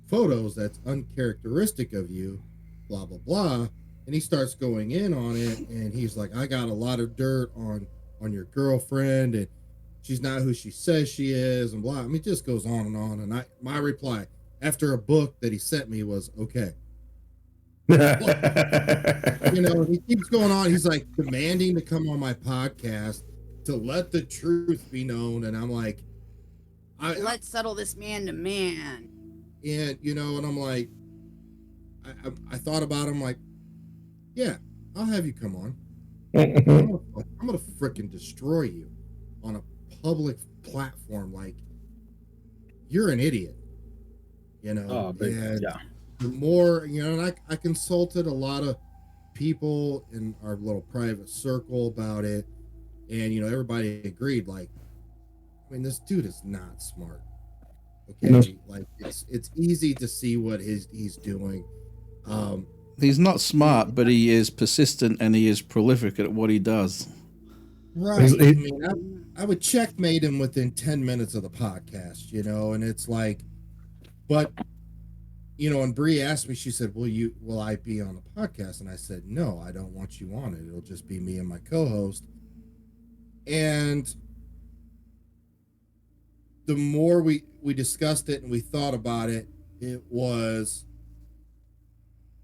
Speaker 2: photos. That's uncharacteristic of you, blah, blah, blah. And he starts going in on it, and he's like, I got a lot of dirt on your girlfriend, and she's not who she says she is, and blah. I mean, it just goes on. And my reply after a book that he sent me was, okay. You know, he keeps going on. He's like demanding to come on my podcast to let the truth be known. And I'm like,
Speaker 5: let's settle this man to man.
Speaker 2: And, you know, and I'm like, I thought about him like, yeah, I'll have you come on. I'm gonna freaking destroy you on a public platform. Like, you're an idiot, you know. And the more, you know, and I consulted a lot of people in our little private circle about it, and, you know, everybody agreed, like, I mean, this dude is not smart. Okay, like, it's easy to see what he's doing.
Speaker 1: He's not smart, but he is persistent and he is prolific at what he does.
Speaker 2: Right. I mean, I would checkmate him within 10 minutes of the podcast, you know, and it's like, but, you know, and Bree asked me, she said, will I be on the podcast? And I said, no, I don't want you on it. It'll just be me and my co-host. And the more we discussed it and we thought about it, it was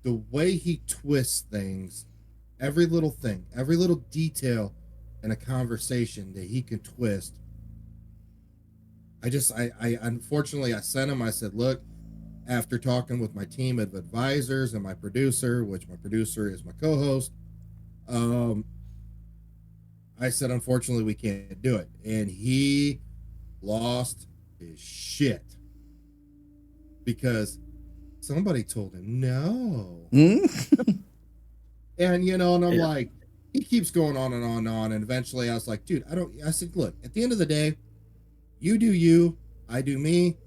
Speaker 2: the way he twists things, every little thing, every little detail in a conversation that he can twist. I unfortunately, I sent him, I said, look, after talking with my team of advisors and my producer, which my producer is my co-host, I said, unfortunately, we can't do it. And he lost his shit because somebody told him no. And, you know, and I'm like, he keeps going on and on and on. And eventually I was like, dude, I said, look, at the end of the day, you do you, I do me.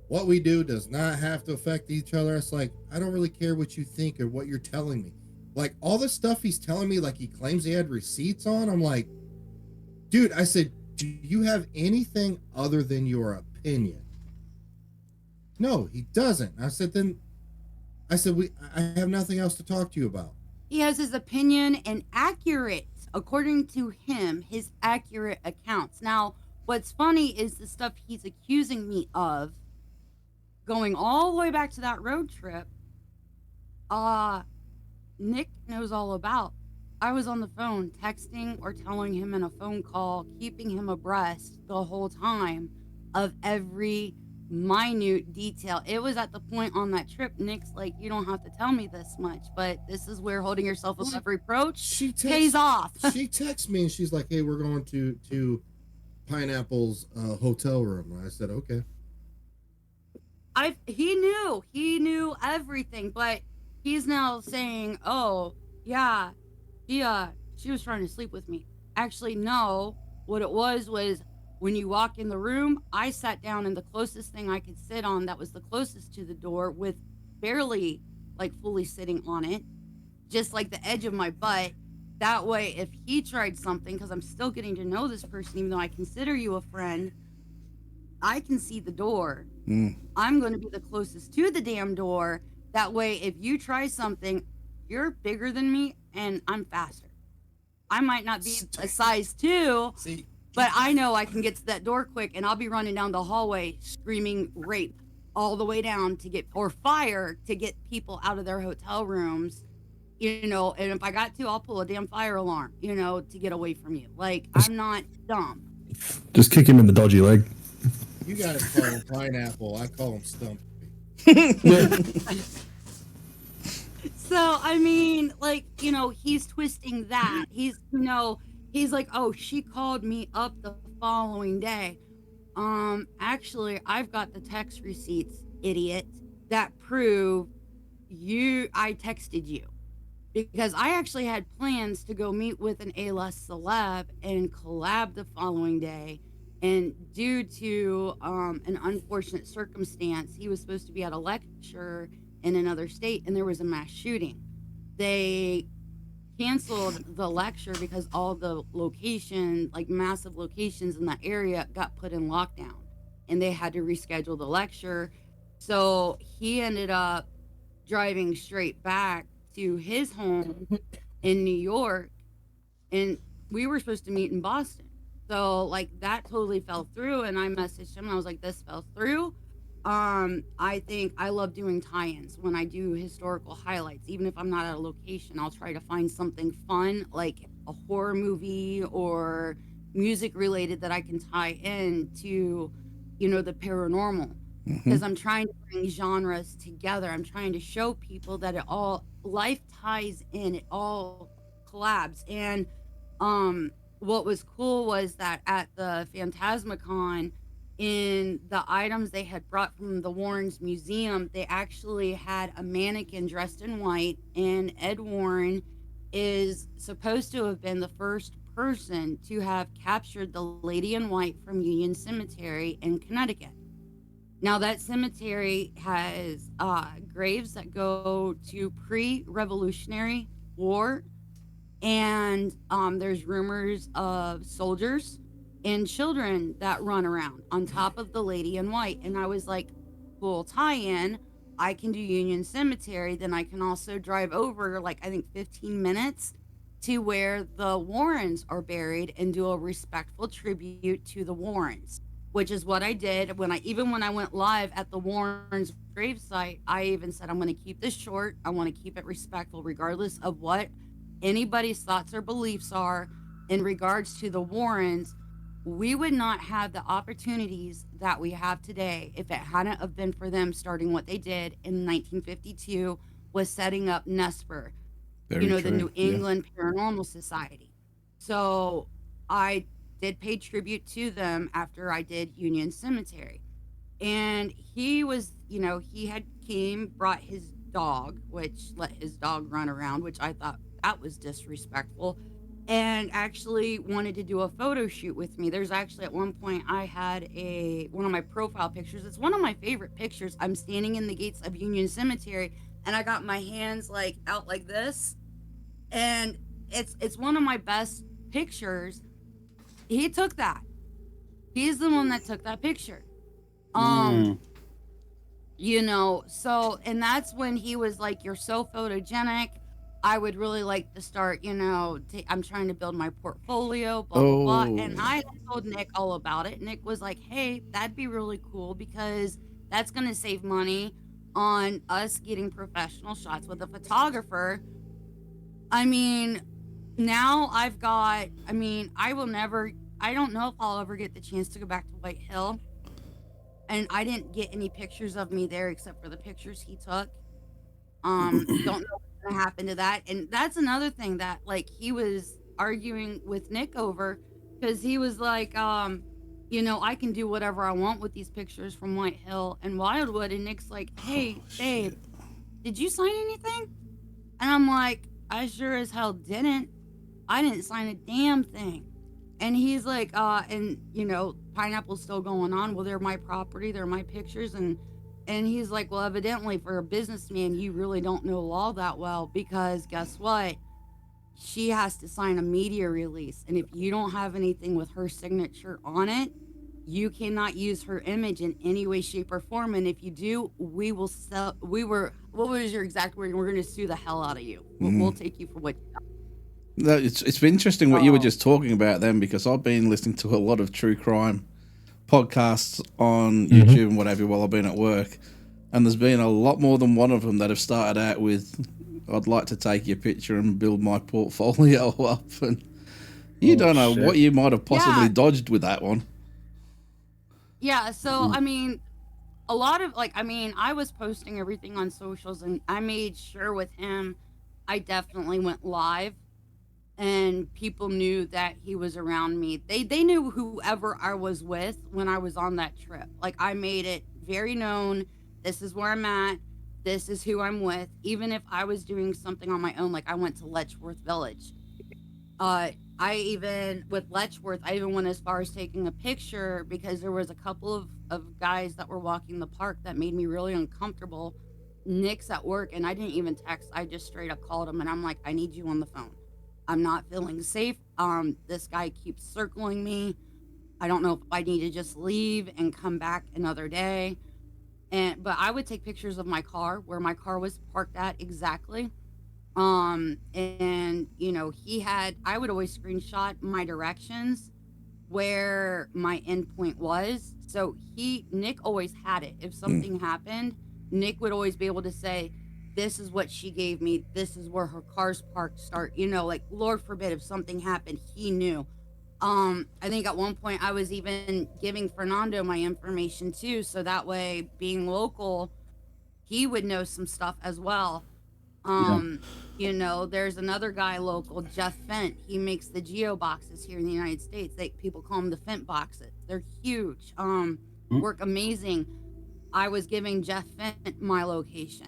Speaker 2: What we do does not have to affect each other. It's like, I don't really care what you think or what you're telling me. Like, all the stuff he's telling me, like he claims he had receipts on. I'm like, dude, I said, do you have anything other than your opinion? No, he doesn't. I said, I have nothing else to talk to you about.
Speaker 5: He has his opinion and accurate, according to him, his accurate accounts. Now, what's funny is the stuff he's accusing me of, going all the way back to that road trip, Nick knows all about. I was on the phone texting or telling him in a phone call, keeping him abreast the whole time of every minute detail. It was at the point on that trip, Nick's like, you don't have to tell me this much, but this is where holding yourself above reproach pays off.
Speaker 2: She texts me and she's like, hey, we're going to Pineapple's hotel room. And I said, okay.
Speaker 5: He knew everything, but he's now saying, "Oh, yeah, she was trying to sleep with me." Actually, no. What it was when you walk in the room, I sat down in the closest thing I could sit on that was the closest to the door with barely like fully sitting on it, just like the edge of my butt. That way, if he tried something, because I'm still getting to know this person, even though I consider you a friend, I can see the door. I'm going to be the closest to the damn door. That way, if you try something, you're bigger than me and I'm faster. I might not be a size 2,
Speaker 2: See,
Speaker 5: but I know I can get to that door quick and I'll be running down the hallway screaming rape all the way down to get, or fire to get people out of their hotel rooms, you know. And if I got to, I'll pull a damn fire alarm, you know, to get away from you. Like, I'm not dumb.
Speaker 3: Just kick him in the dodgy leg.
Speaker 2: you guys call him Pineapple. I call him Stump.
Speaker 5: So, I mean, like, you know, he's twisting that. He's, you know, he's like, "Oh, she called me up the following day." Actually, I've got the text receipts, idiot, that prove I texted you. Because I actually had plans to go meet with an A-list celeb and collab the following day. And due to an unfortunate circumstance, he was supposed to be at a lecture in another state and there was a mass shooting. They canceled the lecture because all the location, like massive locations in that area, got put in lockdown and they had to reschedule the lecture. So he ended up driving straight back to his home in New York, and we were supposed to meet in Boston. So like that totally fell through, and I messaged him and I was like, "This fell through." I think I love doing tie-ins when I do historical highlights. Even if I'm not at a location, I'll try to find something fun, like a horror movie or music related that I can tie in to, you know, the paranormal. Because I'm trying to bring genres together. I'm trying to show people that it all life ties in, it all collabs. And what was cool was that at the Phantasmacon, in the items they had brought from the Warrens Museum, they actually had a mannequin dressed in white, and Ed Warren is supposed to have been the first person to have captured the lady in white from Union Cemetery in Connecticut. Now, that cemetery has graves that go to pre-Revolutionary War, and there's rumors of soldiers and children that run around on top of the lady in white. And I was like, cool tie-in. I can do Union Cemetery, then I can also drive over, like, I think 15 minutes to where the Warrens are buried and do a respectful tribute to the Warrens, which is what I did when I went live at the Warrens gravesite. I even said, I'm going to keep this short. I want to keep it respectful, regardless of what anybody's thoughts or beliefs are in regards to the Warrens. We would not have the opportunities that we have today if it hadn't have been for them starting what they did in 1952 was setting up NESPR,
Speaker 1: Very
Speaker 5: you know, the
Speaker 1: true.
Speaker 5: New England Paranormal Society. So I did pay tribute to them after I did Union Cemetery. And he was, you know, he had came, brought his dog, which let his dog run around, which I thought that was disrespectful, and actually wanted to do a photo shoot with me. There's actually at one point I had one of my profile pictures. It's one of my favorite pictures. I'm standing in the gates of Union Cemetery and I got my hands like out like this, and it's one of my best pictures. He took that. He's the one that took that picture.
Speaker 4: Mm.
Speaker 5: You know, so, and that's when he was like, "You're so photogenic. I would really like to start, you know, I'm trying to build my portfolio, blah, blah, blah." And
Speaker 1: Oh,
Speaker 5: I told Nick all about it. Nick was like, "Hey, that'd be really cool because that's going to save money on us getting professional shots with a photographer." I mean, now I don't know if I'll ever get the chance to go back to White Hill. And I didn't get any pictures of me there except for the pictures he took. Don't know what's gonna happen to that. And that's another thing that like he was arguing with Nick over, because he was like, I can do whatever I want with these pictures from White Hill and Wildwood. And Nick's like, hey, babe, did you sign anything? And I'm like, I sure as hell didn't. I didn't sign a damn thing. And he's like, pineapple's still going on. Well, they're my property. They're my pictures. And he's like, well, evidently for a businessman, you really don't know law that well, because guess what? She has to sign a media release. And if you don't have anything with her signature on it, you cannot use her image in any way, shape, or form. And if you do, what was your exact word? We're going to sue the hell out of you. We'll take you for what you got.
Speaker 1: No, it's been interesting what you were just talking about then, because I've been listening to a lot of true crime podcasts on YouTube and whatever while I've been at work, and there's been a lot more than one of them that have started out with, I'd like to take your picture and build my portfolio up, and you don't know what you might have possibly dodged with that one.
Speaker 5: Yeah, so I mean, a lot of I was posting everything on socials, and I made sure with him I definitely went live, and people knew that he was around me. They knew whoever I was with when I was on that trip. Like, I made it very known, this is where I'm at, this is who I'm with. Even if I was doing something on my own, like I went to Letchworth Village. With Letchworth, I even went as far as taking a picture, because there was a couple of guys that were walking the park that made me really uncomfortable. Nick's at work, and I didn't even text. I just straight up called him, and I'm like, I need you on the phone. I'm not feeling safe. This guy keeps circling me. I don't know if I need to just leave and come back another day. But I would take pictures of my car, where my car was parked at exactly. I would always screenshot my directions where my endpoint was. So Nick always had it. If something happened, Nick would always be able to say, this is what she gave me. This is where her car's parked start. Like, Lord forbid, if something happened, he knew. I think at one point I was even giving Fernando my information too. So that way, being local, he would know some stuff as well. There's another guy local, Jeff Fent. He makes the geo boxes here in the United States. People call them the Fent boxes. They're huge. Work amazing. I was giving Jeff Fent my location.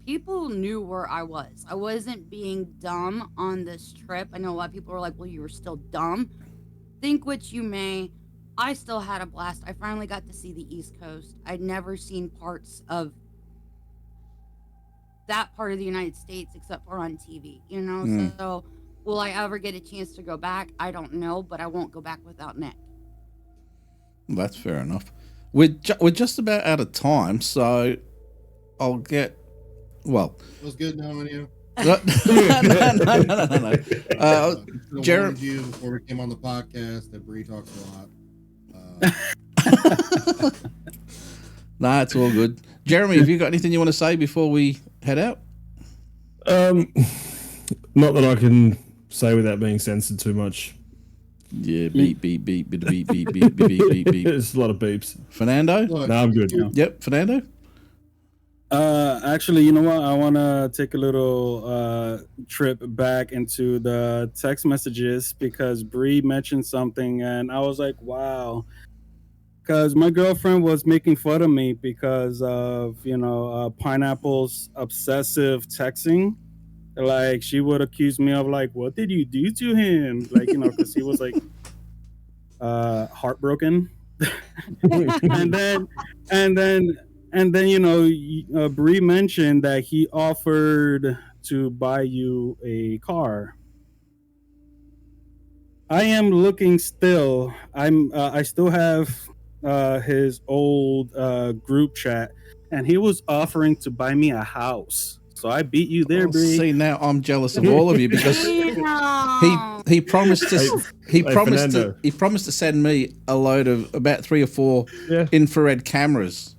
Speaker 5: People knew where I was. I wasn't being dumb on this trip. I know a lot of people were like, well, you were still dumb. Think what you may. I still had a blast. I finally got to see the East Coast. I'd never seen parts of that part of the United States except for on TV, So will I ever get a chance to go back? I don't know, but I won't go back without Nick.
Speaker 1: That's fair enough. We're just about out of time, so I'll get. Well,
Speaker 2: it was good knowing you.
Speaker 1: No.
Speaker 2: Jeremy, you before we came on the podcast that Bree talks a lot.
Speaker 1: Nah, it's all good. Jeremy, have you got anything you want to say before we head out?
Speaker 3: Not that I can say without being censored too much.
Speaker 1: Yeah, beep, beep, beep, beep, beep, beep, beep, beep, beep, beep.
Speaker 3: There's a lot of beeps.
Speaker 1: Fernando?
Speaker 3: No, I'm good.
Speaker 1: Yep, Fernando?
Speaker 4: Actually, you know what? I want to take a little trip back into the text messages, because Bree mentioned something, and I was like, wow. Because my girlfriend was making fun of me because of, Pineapple's obsessive texting. Like, she would accuse me of, like, what did you do to him? Like, because he was, like, heartbroken. and then Bree mentioned that he offered to buy you a car. I am looking still. I still have his old group chat, and he was offering to buy me a house. So I beat you there, Bree.
Speaker 1: See, now I'm jealous of all of you, because he promised to he promised to send me a load of about 3 or 4 infrared cameras,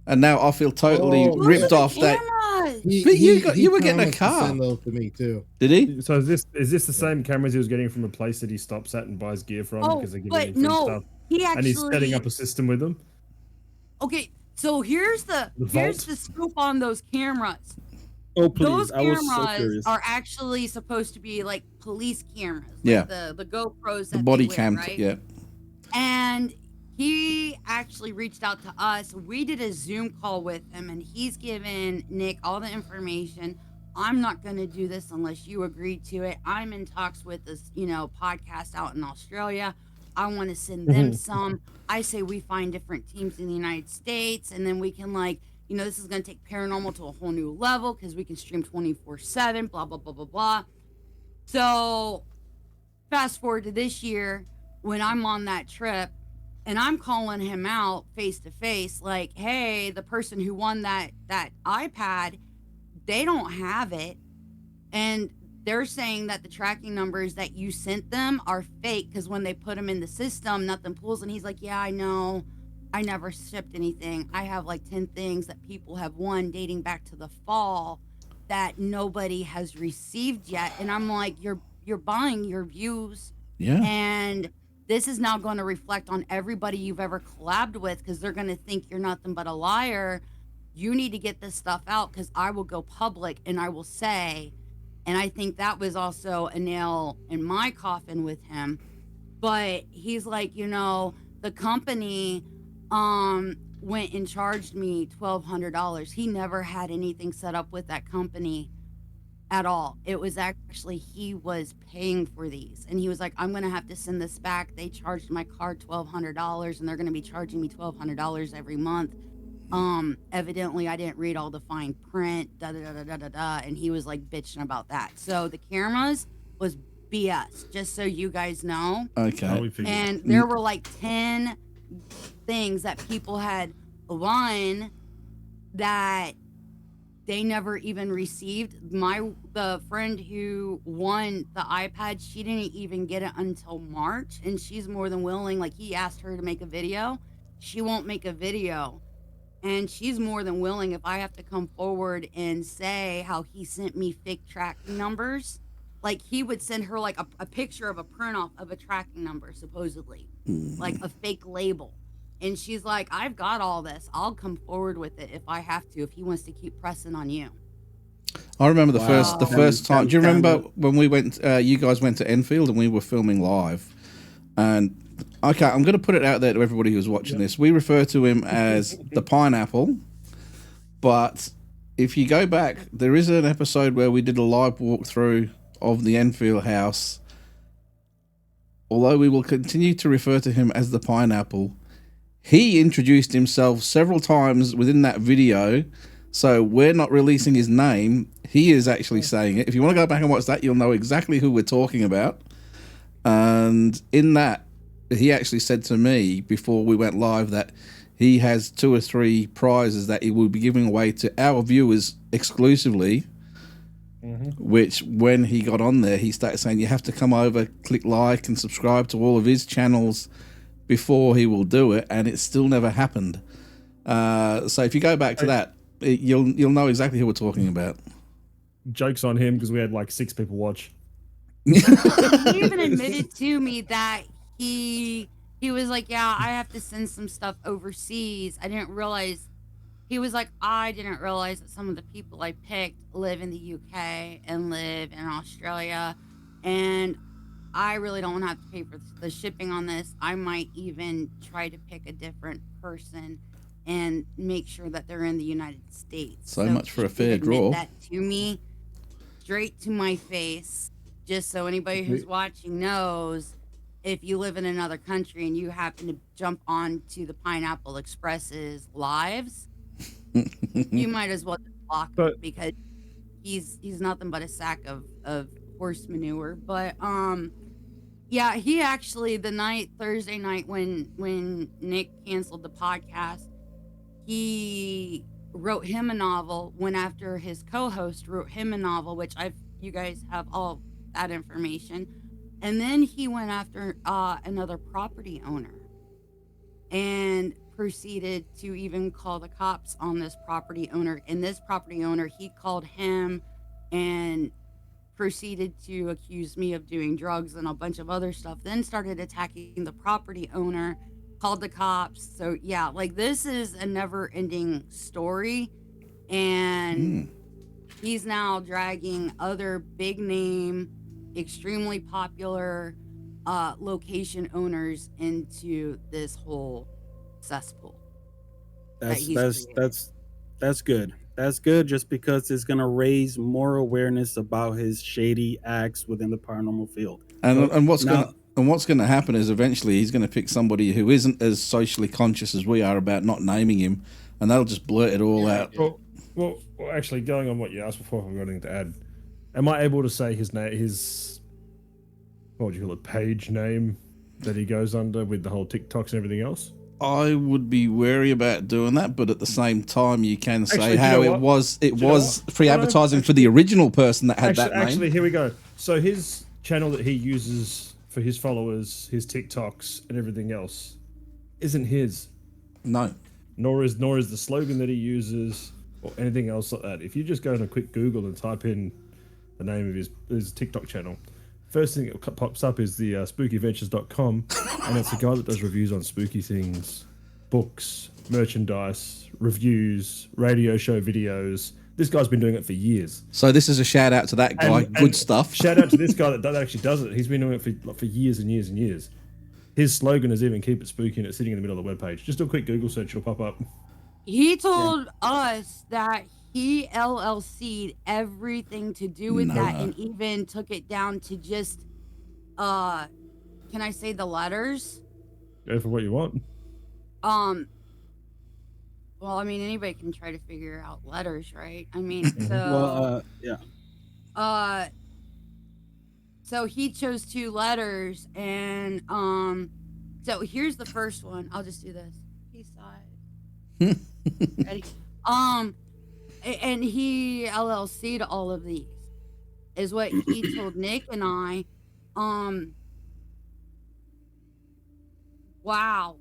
Speaker 1: and now I feel totally ripped off. That you were getting a car.
Speaker 2: Send those to me too.
Speaker 1: Did he?
Speaker 3: So is this the same cameras he was getting from a place that he stops at and buys gear from, because they're giving him free stuff? And he's setting up a system with them.
Speaker 5: Okay, so here's the scoop on those cameras.
Speaker 4: Oh, please.
Speaker 5: Those
Speaker 4: I was so
Speaker 5: cameras
Speaker 4: curious.
Speaker 5: are actually supposed to be like police cameras. Like
Speaker 1: Yeah.
Speaker 5: The GoPros.
Speaker 1: The body
Speaker 5: cam,
Speaker 1: cam,
Speaker 5: right?
Speaker 1: yeah.
Speaker 5: And he actually reached out to us. We did a Zoom call with him, and he's given Nick all the information. I'm not going to do this unless you agree to it. I'm in talks with this, podcast out in Australia. I want to send them some. I say we find different teams in the United States, and then we can, this is going to take paranormal to a whole new level because we can stream 24/7, blah, blah, blah, blah, blah. So fast forward to this year when I'm on that trip and I'm calling him out face to face, like, hey, the person who won that iPad, they don't have it. And they're saying that the tracking numbers that you sent them are fake because when they put them in the system, nothing pulls. And he's like, yeah, I know. I never shipped anything. I have like 10 things that people have won dating back to the fall that nobody has received yet. And I'm like, you're buying your views.
Speaker 1: Yeah.
Speaker 5: And this is now going to reflect on everybody you've ever collabed with because they're going to think you're nothing but a liar. You need to get this stuff out because I will go public and I will say, and I think that was also a nail in my coffin with him. But he's like, the company went and charged me $1,200. He never had anything set up with that company at all. It was actually he was paying for these, and he was like, I'm gonna have to send this back. They charged my card $1,200 and they're gonna be charging me $1,200 every month. Evidently I didn't read all the fine print, da da da da da da, and he was like bitching about that. So the cameras was BS, just so you guys know.
Speaker 1: Okay.
Speaker 5: And there were like 10 things that people had won that they never even received. The friend who won the iPad, she didn't even get it until March, and she's more than willing. Like, he asked her to make a video, she won't make a video, and she's more than willing if I have to come forward and say how he sent me fake tracking numbers. Like, he would send her like a picture of a print off of a tracking number, supposedly, like a fake label. And she's like, I've got all this. I'll come forward with it if I have to, if he wants to keep pressing on you.
Speaker 1: I remember the first time. Do you remember when we went? You guys went to Enfield and we were filming live. And okay, I'm going to put it out there to everybody who's watching this. We refer to him as the Pineapple, but if you go back, there is an episode where we did a live walkthrough of the Enfield house. Although we will continue to refer to him as the Pineapple, he introduced himself several times within that video, so we're not releasing his name. He is actually saying it. If you want to go back and watch that, you'll know exactly who we're talking about. And in that, he actually said to me before we went live that he has 2 or 3 prizes that he will be giving away to our viewers exclusively. Which, when he got on there, he started saying you have to come over, click like and subscribe to all of his channels before he will do it, and it still never happened. So if you go back to that, you'll know exactly who we're talking about.
Speaker 3: Joke's on him because we had like 6 people watch.
Speaker 5: He even admitted to me that he was like, yeah, I have to send some stuff overseas. I didn't realize. He was like, I didn't realize that some of the people I picked live in the UK and live in Australia, and I really don't have to pay for the shipping on this. I might even try to pick a different person and make sure that they're in the United States.
Speaker 1: So much for a fair draw.
Speaker 5: That to me, straight to my face, just so anybody who's watching knows. If you live in another country and you happen to jump on to the Pineapple Express's lives, you might as well just block him because he's nothing but a sack of horse manure. But yeah, he actually Thursday night when Nick canceled the podcast, he wrote him a novel, went after his co-host, wrote him a novel, which you guys have all that information. And then he went after another property owner and proceeded to even call the cops on this property owner. And this property owner, he called him and proceeded to accuse me of doing drugs and a bunch of other stuff, then started attacking the property owner, called the cops. So yeah, like, this is a never-ending story, and he's now dragging other big name, extremely popular location owners into this whole cesspool.
Speaker 4: That's
Speaker 5: he's
Speaker 4: that's
Speaker 5: created.
Speaker 4: that's good. That's good just because it's gonna raise more awareness about his shady acts within the paranormal field.
Speaker 1: And what's
Speaker 4: Now,
Speaker 1: gonna happen is eventually he's gonna pick somebody who isn't as socially conscious as we are about not naming him, and they'll just blurt it all out.
Speaker 3: Well, actually, going on what you asked before, I've got anything to add. Am I able to say his name? What would you call it? Page name that he goes under with the whole TikToks and everything else.
Speaker 1: I would be wary about doing that, but at the same time, you can say
Speaker 3: Actually,
Speaker 1: how
Speaker 3: you know
Speaker 1: it was. It
Speaker 3: Do you know
Speaker 1: was
Speaker 3: what?
Speaker 1: free
Speaker 3: No,
Speaker 1: advertising for the original person that had that name.
Speaker 3: Actually, here we go. So his channel that he uses for his followers, his TikToks and everything else, isn't his.
Speaker 1: No.
Speaker 3: Nor is the slogan that he uses or anything else like that. If you just go on a quick Google and type in the name of his TikTok channel, first thing that pops up is the spookyventures.com, and it's a guy that does reviews on spooky things, books, merchandise, reviews, radio show videos. This guy's been doing it for years.
Speaker 1: So this is a shout out to that guy.
Speaker 3: And
Speaker 1: Good stuff.
Speaker 3: Shout out to this guy that actually does it. He's been doing it for years and years and years. His slogan is even "Keep it spooky," and it's sitting in the middle of the webpage. Just do a quick Google search; it'll pop up.
Speaker 5: He told us that he LLC'd everything to do with that, and even took it down to just, can I say the letters?
Speaker 3: Go for what you want.
Speaker 5: Well, I mean, anybody can try to figure out letters, right? I mean,
Speaker 4: yeah.
Speaker 5: So he chose 2 letters, and so here's the first one. I'll just do this. Peace side. Ready? And he LLC'd all of these, is what he told Nick and I. Wow.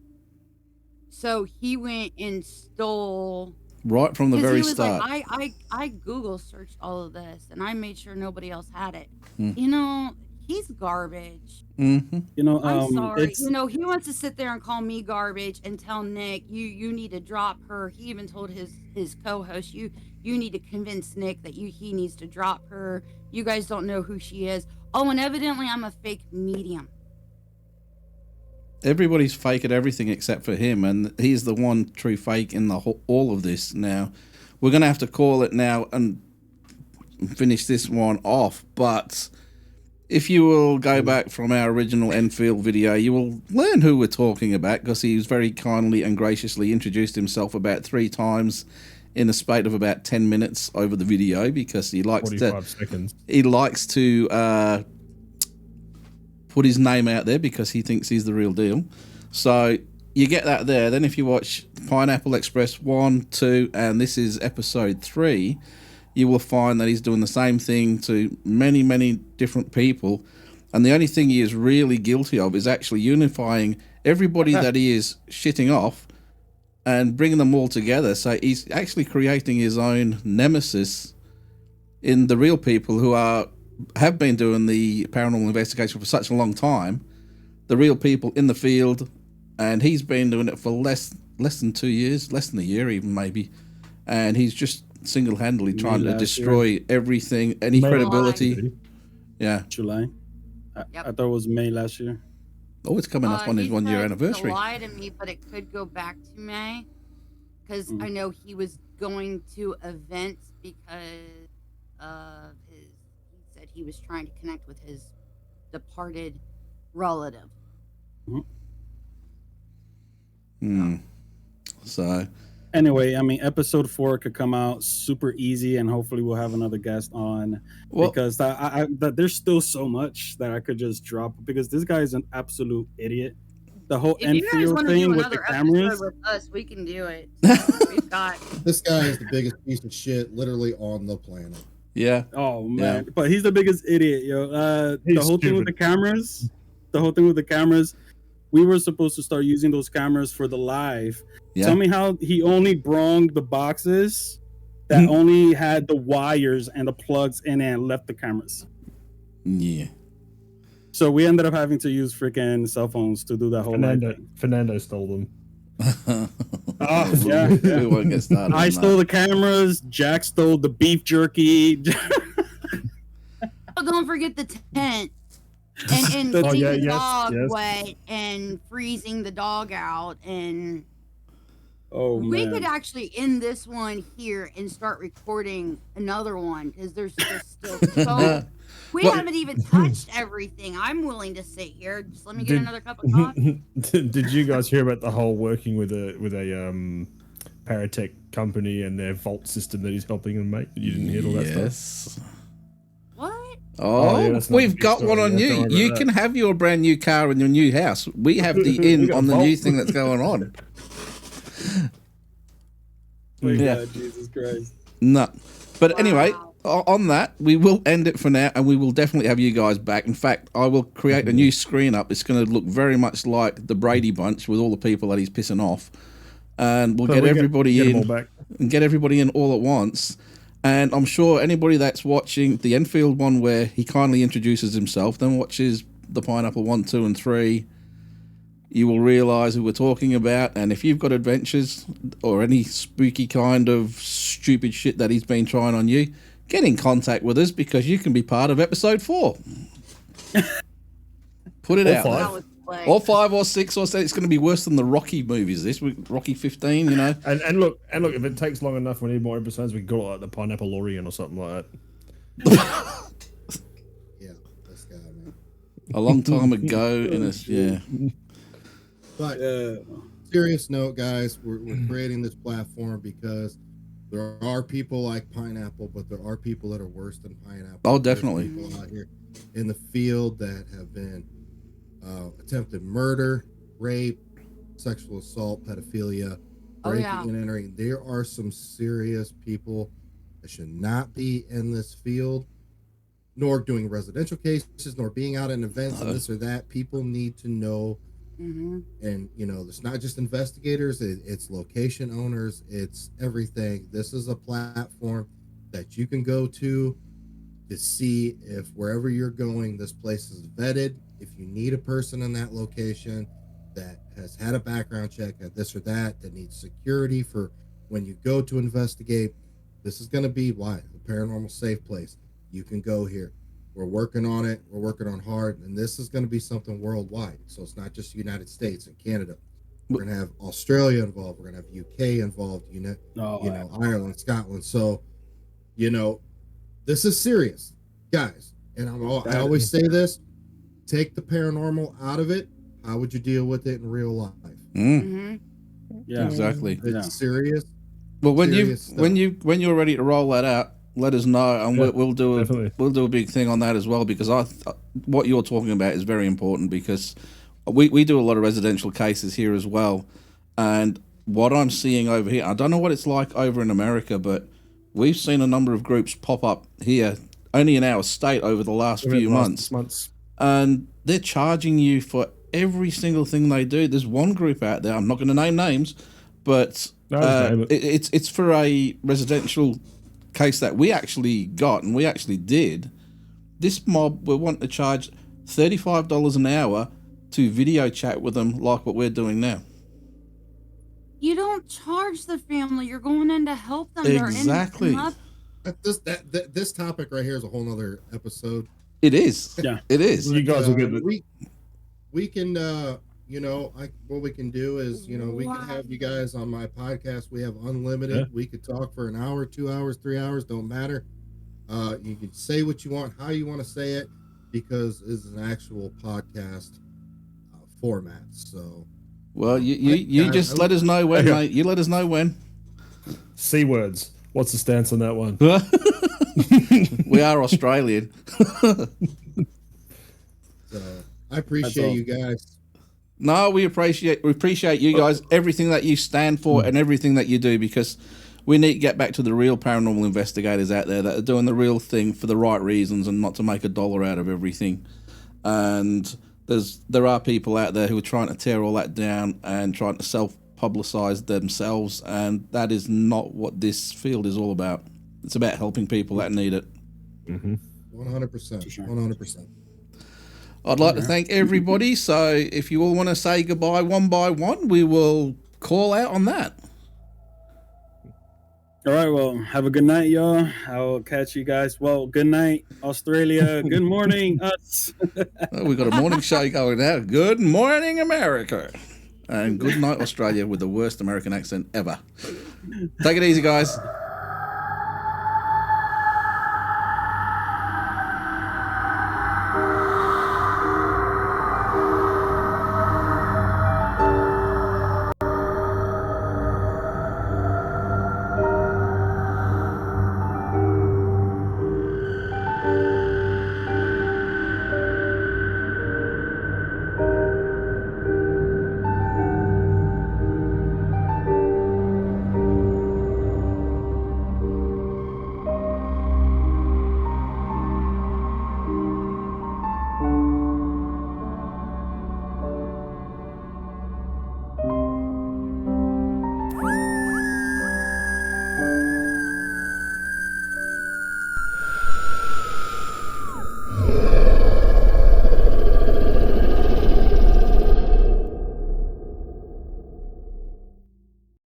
Speaker 5: So he went and stole.
Speaker 1: Right from the
Speaker 5: 'cause
Speaker 1: very
Speaker 5: he was
Speaker 1: start.
Speaker 5: Like, I Google searched all of this, and I made sure nobody else had it.
Speaker 1: Hmm.
Speaker 5: You know, he's garbage.
Speaker 1: Mm-hmm.
Speaker 4: You know,
Speaker 5: I'm sorry. You know, he wants to sit there and call me garbage and tell Nick, you need to drop her. He even told his co-host, you need to convince Nick that he needs to drop her. You guys don't know who she is. Oh, and evidently I'm a fake medium.
Speaker 1: Everybody's fake at everything except for him, and he's the one true fake in all of this. Now, we're going to have to call it now and finish this one off, but if you will go back from our original Enfield video, you will learn who we're talking about, because he was very kindly and graciously introduced himself about 3 times in a spate of about 10 minutes over the video, because he likes
Speaker 3: 45 seconds.
Speaker 1: He likes to put his name out there because he thinks he's the real deal. So you get that there. Then if you watch Pineapple Express 1, 2, and this is episode 3, you will find that he's doing the same thing to many, many different people. And the only thing he is really guilty of is actually unifying everybody that he is shitting off and bringing them all together. So he's actually creating his own nemesis in the real people who have been doing the paranormal investigation for such a long time, the real people in the field, and he's been doing it for less than 2 years, less than a year even maybe, and he's just single-handedly trying to destroy everything, any credibility. Yeah.
Speaker 4: July.
Speaker 5: Yep.
Speaker 4: I thought it was May last year.
Speaker 1: Oh, it's coming up on his 1 year anniversary.
Speaker 5: Lie to me, but it could go back to May, because I know he was going to events because of his. He said he was trying to connect with his departed relative.
Speaker 1: So
Speaker 4: anyway, I mean, episode 4 could come out super easy, and hopefully we'll have another guest on, because there's still so much that I could just drop, because this guy is an absolute idiot. The whole Enfield thing with the cameras.
Speaker 5: With us, we can do it. We've got.
Speaker 2: This guy is the biggest piece of shit literally on the planet.
Speaker 1: Yeah.
Speaker 4: Oh man, but he's the biggest idiot, yo. The whole thing with the cameras. We were supposed to start using those cameras for the live. Yeah. Tell me how he only brung the boxes that only had the wires and the plugs in it and left the cameras.
Speaker 1: Yeah.
Speaker 4: So we ended up having to use freaking cell phones to do that whole thing.
Speaker 3: Fernando stole them.
Speaker 4: Yeah.
Speaker 1: We won't get started.
Speaker 4: I stole the cameras. Jack stole the beef jerky.
Speaker 5: Oh, don't forget the tent. and
Speaker 3: Oh,
Speaker 5: seeing
Speaker 3: yeah,
Speaker 5: the
Speaker 3: yes,
Speaker 5: dog
Speaker 3: yes.
Speaker 5: wet and freezing the dog out. And
Speaker 4: Oh
Speaker 5: we could
Speaker 4: man.
Speaker 5: actually end this one here and start recording another one because there's just still so. We
Speaker 1: Well-
Speaker 5: haven't even touched everything. I'm willing to sit here. Just let me get
Speaker 3: Did-
Speaker 5: another cup of coffee.
Speaker 3: Did you guys hear about the whole working with a paratech company and their vault system that he's helping them make? You didn't hear all that stuff?
Speaker 1: Yes.
Speaker 5: What?
Speaker 1: Oh,
Speaker 3: yeah, that's not
Speaker 1: we've
Speaker 3: a big
Speaker 1: got
Speaker 3: story.
Speaker 1: one on
Speaker 3: Yeah,
Speaker 1: you.
Speaker 3: don't worry
Speaker 1: You
Speaker 3: about
Speaker 1: can
Speaker 3: that.
Speaker 1: have your brand new car in your new house. We have the
Speaker 3: We
Speaker 1: in
Speaker 3: got
Speaker 1: on the
Speaker 3: vault.
Speaker 1: new thing that's going on.
Speaker 4: My
Speaker 1: Yeah.
Speaker 4: God, Jesus Christ.
Speaker 1: No. But anyway,
Speaker 5: Wow.
Speaker 1: on that, we will end it for now, and we will definitely have you guys back. In fact, I will create a new screen up. It's going to look very much like the Brady Bunch with all the people that he's pissing off. And we'll
Speaker 3: So
Speaker 1: get
Speaker 3: we
Speaker 1: everybody
Speaker 3: get them
Speaker 1: in
Speaker 3: all back.
Speaker 1: and get everybody in all at once. And I'm sure anybody that's watching the Enfield one where he kindly introduces himself, then watches the Pineapple 1, 2, and 3, you will realise who we're talking about. And if you've got adventures or any spooky kind of stupid shit that he's been trying on you, get in contact with us because you can be part of episode 4. Put it
Speaker 3: Or
Speaker 1: out
Speaker 3: 5.
Speaker 1: there.
Speaker 5: That was play.
Speaker 1: Or 5 or 6 or 7. It's going to be worse than the Rocky movies. This week, Rocky 15, you know.
Speaker 3: And look, if it takes long enough, we need more episodes. We can call it like the Pineapple Lorian or something like that.
Speaker 2: Yeah, this guy, man.
Speaker 1: A long time ago in a yeah.
Speaker 2: But
Speaker 4: Yeah.
Speaker 2: serious note, guys, we're creating this platform because there are people like Pineapple, but there are people that are worse than Pineapple.
Speaker 1: Oh,
Speaker 2: There's
Speaker 1: definitely.
Speaker 2: people out here in the field that have been attempted murder, rape, sexual assault, pedophilia,
Speaker 5: Oh,
Speaker 2: breaking
Speaker 5: yeah.
Speaker 2: and entering. There are some serious people that should not be in this field, nor doing residential cases, nor being out in events and this or that. People need to know.
Speaker 5: Mm-hmm.
Speaker 2: And it's not just investigators, it's location owners, it's everything. This is a platform that you can go to see if wherever you're going, this place is vetted. If you need a person in that location that has had a background check at this or that needs security for when you go to investigate, this is going to be a paranormal safe place. You can go here. We're working on it. We're working on hard, and this is going to be something worldwide. So it's not just the United States and Canada. We're going to have Australia involved. We're going to have UK involved. Ireland, Scotland. So, this is serious, guys. And I always say this: take the paranormal out of it. How would you deal with it in real life?
Speaker 5: Mm-hmm.
Speaker 4: Yeah.
Speaker 1: Exactly.
Speaker 2: It's serious.
Speaker 1: Well, when
Speaker 2: Serious stuff.
Speaker 1: when you're ready to roll that out, let us know, and
Speaker 3: Yeah,
Speaker 1: we'll do
Speaker 3: definitely.
Speaker 1: we'll do a big thing on that as well, because what you're talking about is very important, because we do a lot of residential cases here as well, and what I'm seeing over here, I don't know what it's like over in America, but we've seen a number of groups pop up here only in our state over the last few months, and they're charging you for every single thing they do. There's one group out there, I'm not going to name names, but
Speaker 3: No, just name it.
Speaker 1: it's for a residential case that we actually got and we actually did. This mob were wanting to charge $35 an hour to video chat with them like what we're doing now.
Speaker 5: You don't charge the family. You're going in to help them.
Speaker 1: Exactly.
Speaker 2: This topic right here is a whole nother episode.
Speaker 1: It is.
Speaker 4: Yeah.
Speaker 1: It is.
Speaker 3: You guys will get it.
Speaker 2: We can what we can do is we can have you guys on my podcast. We have unlimited.
Speaker 3: Yeah.
Speaker 2: We could talk for an hour, 2 hours, 3 hours, don't matter. You can say what you want, how you want to say it, because this is an actual podcast format. So
Speaker 1: Well, you just let us know when, mate. You let us know when.
Speaker 3: C words. What's the stance on that one?
Speaker 1: We are Australian.
Speaker 2: so I appreciate you guys.
Speaker 1: No, we appreciate you guys, everything that you stand for and everything that you do, because we need to get back to the real paranormal investigators out there that are doing the real thing for the right reasons and not to make a dollar out of everything. And there are people out there who are trying to tear all that down and trying to self-publicize themselves, and that is not what this field is all about. It's about helping people that need it.
Speaker 2: 100%. 100%.
Speaker 1: I'd like to thank everybody. So if you all want to say goodbye one by one, we will call out on that.
Speaker 4: All right. Well, have a good night, y'all. I'll catch you guys. Well, good night, Australia. Good morning, us.
Speaker 1: We've got a morning show going now. Good morning, America. And good night, Australia, with the worst American accent ever. Take it easy, guys.